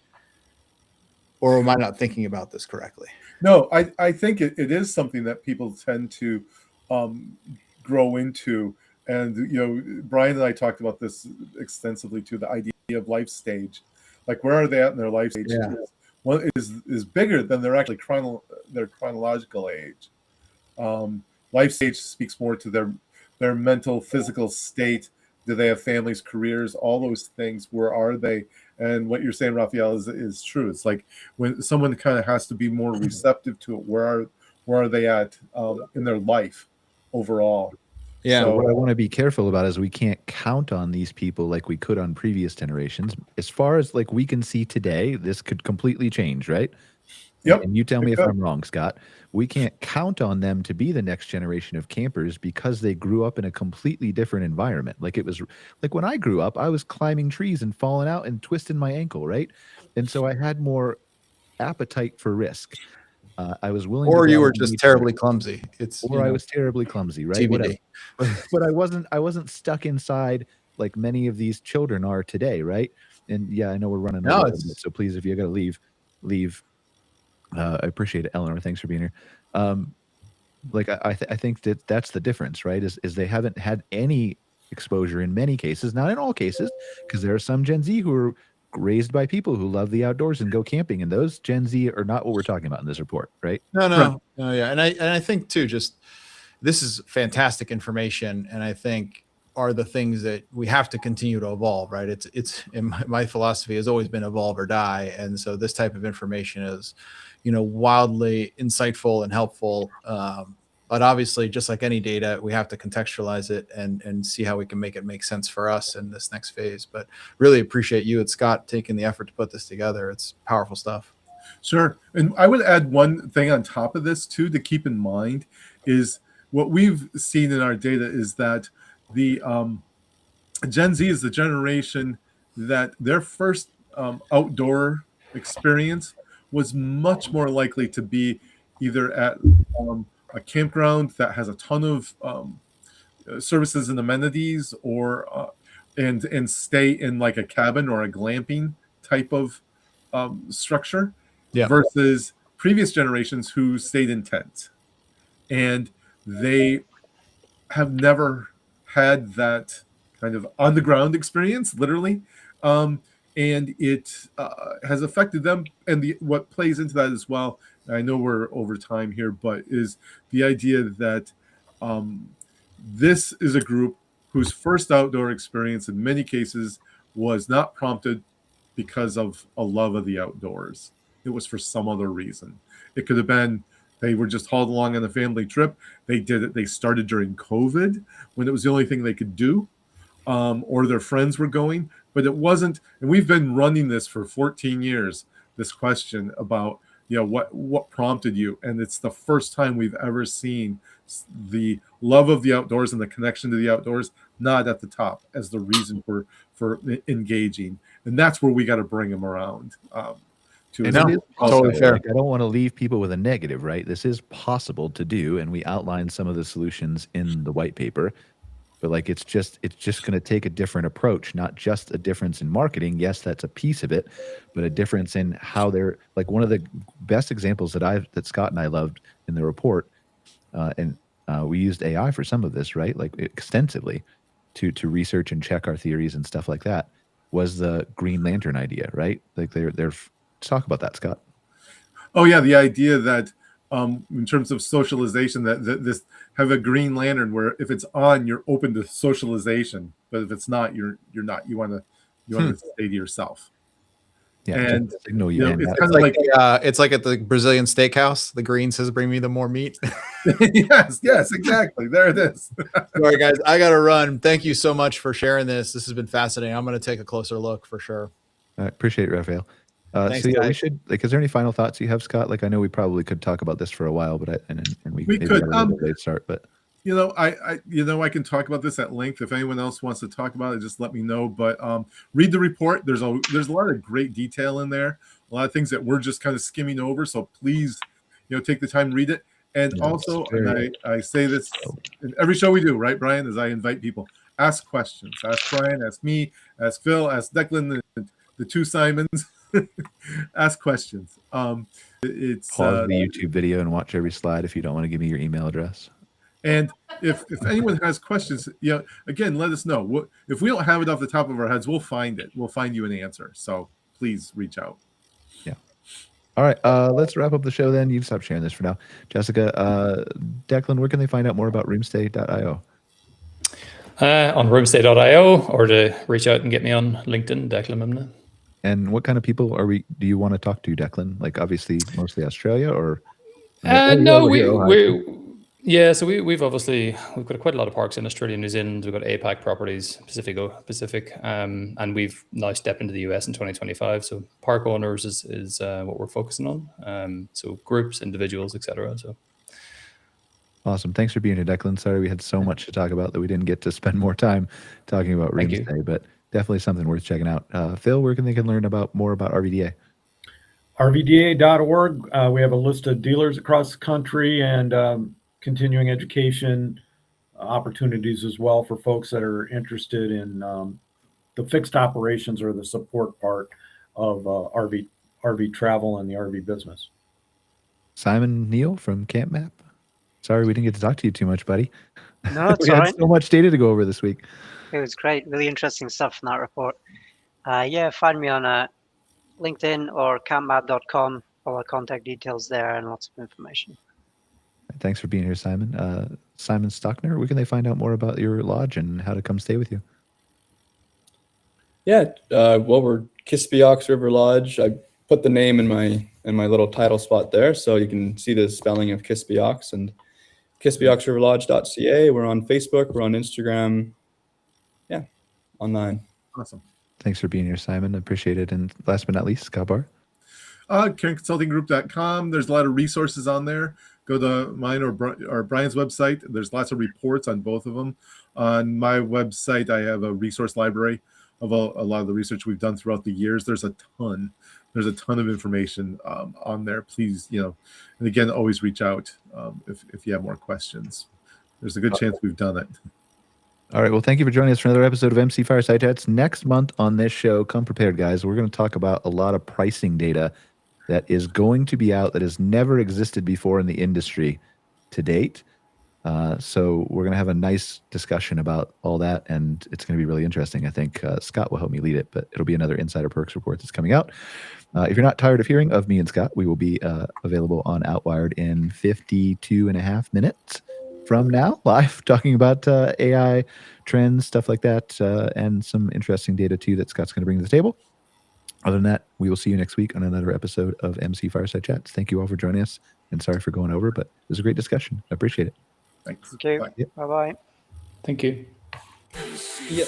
or am I not thinking about this correctly? No, I think it is something that people tend to grow into. And, Brian and I talked about this extensively too, the idea of life stage. Like, where are they at in their life stage? Yeah. One is bigger than their actually their chronological age. Life stage speaks more to their mental, physical state. Do they have families, careers, all those things? Where are they? And what you're saying, Rafael, is true. It's like when someone kind of has to be more receptive to it. Where are they at in their life overall? Yeah. So what I want to be careful about is we can't count on these people like we could on previous generations. As far as like we can see today, this could completely change, right? Yep. And you tell me if Okay. I'm wrong, Scott. We can't count on them to be the next generation of campers because they grew up in a completely different environment. Like it was like when I grew up, I was climbing trees and falling out and twisting my ankle, right? And so I had more appetite for risk. I was willing to Or go you out were on just nature, terribly clumsy. It's or I was terribly clumsy, right? Whatever. TBD. But I wasn't stuck inside like many of these children are today, right? And yeah, I know we're running No, over a it's- bit, so please, if you got to leave. I appreciate it, Eleanor. Thanks for being here. Like I think that's the difference, right? Is they haven't had any exposure in many cases, not in all cases, because there are some Gen Z who are raised by people who love the outdoors and go camping, and those Gen Z are not what we're talking about in this report, right? No, yeah, and I think too, just this is fantastic information, and I think are the things that we have to continue to evolve, right? It's in my philosophy has always been evolve or die, and so this type of information is, wildly insightful and helpful. But obviously, just like any data, we have to contextualize it and see how we can make it make sense for us in this next phase. But really appreciate you and Scott taking the effort to put this together. It's powerful stuff. Sure. And I would add one thing on top of this too to keep in mind is what we've seen in our data is that the Gen Z is the generation that their first outdoor experience was much more likely to be either at a campground that has a ton of services and amenities, or and stay in like a cabin or a glamping type of structure, versus previous generations who stayed in tents, and they have never had that kind of on the ground experience, literally. And it has affected them. And what plays into that as well, I know we're over time here, but is the idea that this is a group whose first outdoor experience in many cases was not prompted because of a love of the outdoors. It was for some other reason. It could have been they were just hauled along on a family trip. They did it. They started during COVID when it was the only thing they could do, or their friends were going. But it wasn't. And we've been running this for 14 years. This question about what prompted you, and it's the first time we've ever seen the love of the outdoors and the connection to the outdoors not at the top as the reason for engaging. And that's where we got to bring them around. And it is totally fair. Like, I don't want to leave people with a negative, right? This is possible to do, and we outlined some of the solutions in the white paper. But like it's just going to take a different approach, not just a difference in marketing. Yes, that's a piece of it, but a difference in how they're like one of the best examples that Scott and I loved in the report, and we used AI for some of this, right? Like extensively to research and check our theories and stuff like that. Was the Green Lantern idea, right? Like they're talk about that, Scott. Oh yeah, the idea that in terms of socialization, that this have a green lantern where if it's on, you're open to socialization, but if it's not, you're not. You want to stay to yourself. Yeah, and signal you in. It's kind of like it's like at the Brazilian steakhouse. The green says, "Bring me the more meat." yes, exactly. There it is. All right, guys, I got to run. Thank you so much for sharing this. This has been fascinating. I'm going to take a closer look for sure. I appreciate it, Rafael. Thanks, so yeah, guys. we should like. Is there any final thoughts you have, Scott? Like I know we probably could talk about this for a while, but we could got a little bit late start. But I can talk about this at length. If anyone else wants to talk about it, just let me know. But read the report. There's a lot of great detail in there. A lot of things that we're just kind of skimming over. So please, take the time, read it. And also, and I say this in every show we do, right, Brian? As I invite people, ask questions. Ask Brian. Ask me. Ask Phil. Ask Declan. The two Simons. Ask questions. It's pause the YouTube video and watch every slide if you don't want to give me your email address. And if anyone has questions, again, let us know. If we don't have it off the top of our heads, we'll find it. We'll find you an answer. So please reach out. Yeah. All right. Let's wrap up the show then. You stop sharing this for now. Jessica, Declan, where can they find out more about roomstay.io? On roomstay.io, or to reach out and get me on LinkedIn, Declan Mimna. And what kind of people do you want to talk to, Declan? Like obviously mostly Australia or? No, Yeah, so we've got quite a lot of parks in Australia and New Zealand. We've got APAC properties, Pacific, and we've now stepped into the US in 2025. So park owners is what we're focusing on. So groups, individuals, etc. So awesome. Thanks for being here, Declan. Sorry we had so much to talk about that we didn't get to spend more time talking about Thank you. Roomstay, but definitely something worth checking out. Phil, where can they learn more about RVDA? RVDA.org. We have a list of dealers across the country and continuing education opportunities as well for folks that are interested in the fixed operations or the support part of RV travel and the RV business. Simon Neal from Camp Map. Sorry we didn't get to talk to you too much, buddy. No, it's we all had right. so much data to go over this week. It was great. Really interesting stuff in that report. Yeah, find me on LinkedIn or campmap.com. All our contact details there and lots of information. Thanks for being here, Simon. Simon Stockner, where can they find out more about your lodge and how to come stay with you? Yeah, well, we're Kispiox River Lodge. I put the name in my little title spot there, so you can see the spelling of Kispiox and KispioxRiverLodge.ca. We're on Facebook. We're on Instagram. Yeah, online. Awesome. Thanks for being here, Simon. Appreciate it. And last but not least, Scott Bahr. CaringConsultingGroup.com. There's a lot of resources on there. Go to mine or Brian's website. There's lots of reports on both of them. On my website, I have a resource library of a lot of the research we've done throughout the years. There's a ton of information on there. Please, and again, always reach out if you have more questions. There's a good chance we've done it. All right. Well, thank you for joining us for another episode of MC Fireside Chats. Next month on this show, come prepared, guys. We're going to talk about a lot of pricing data that is going to be out that has never existed before in the industry to date. So we're going to have a nice discussion about all that, and it's going to be really interesting. I think Scott will help me lead it, but it'll be another Insider Perks report that's coming out. If you're not tired of hearing of me and Scott, we will be available on Outwired in 52.5 minutes from now, live, talking about AI trends, stuff like that, and some interesting data too that Scott's going to bring to the table. Other than that, we will see you next week on another episode of MC Fireside Chats. Thank you all for joining us, and sorry for going over, but it was a great discussion. I appreciate it. Thanks. Thank you. Bye. Bye-bye. Thank you. Yeah.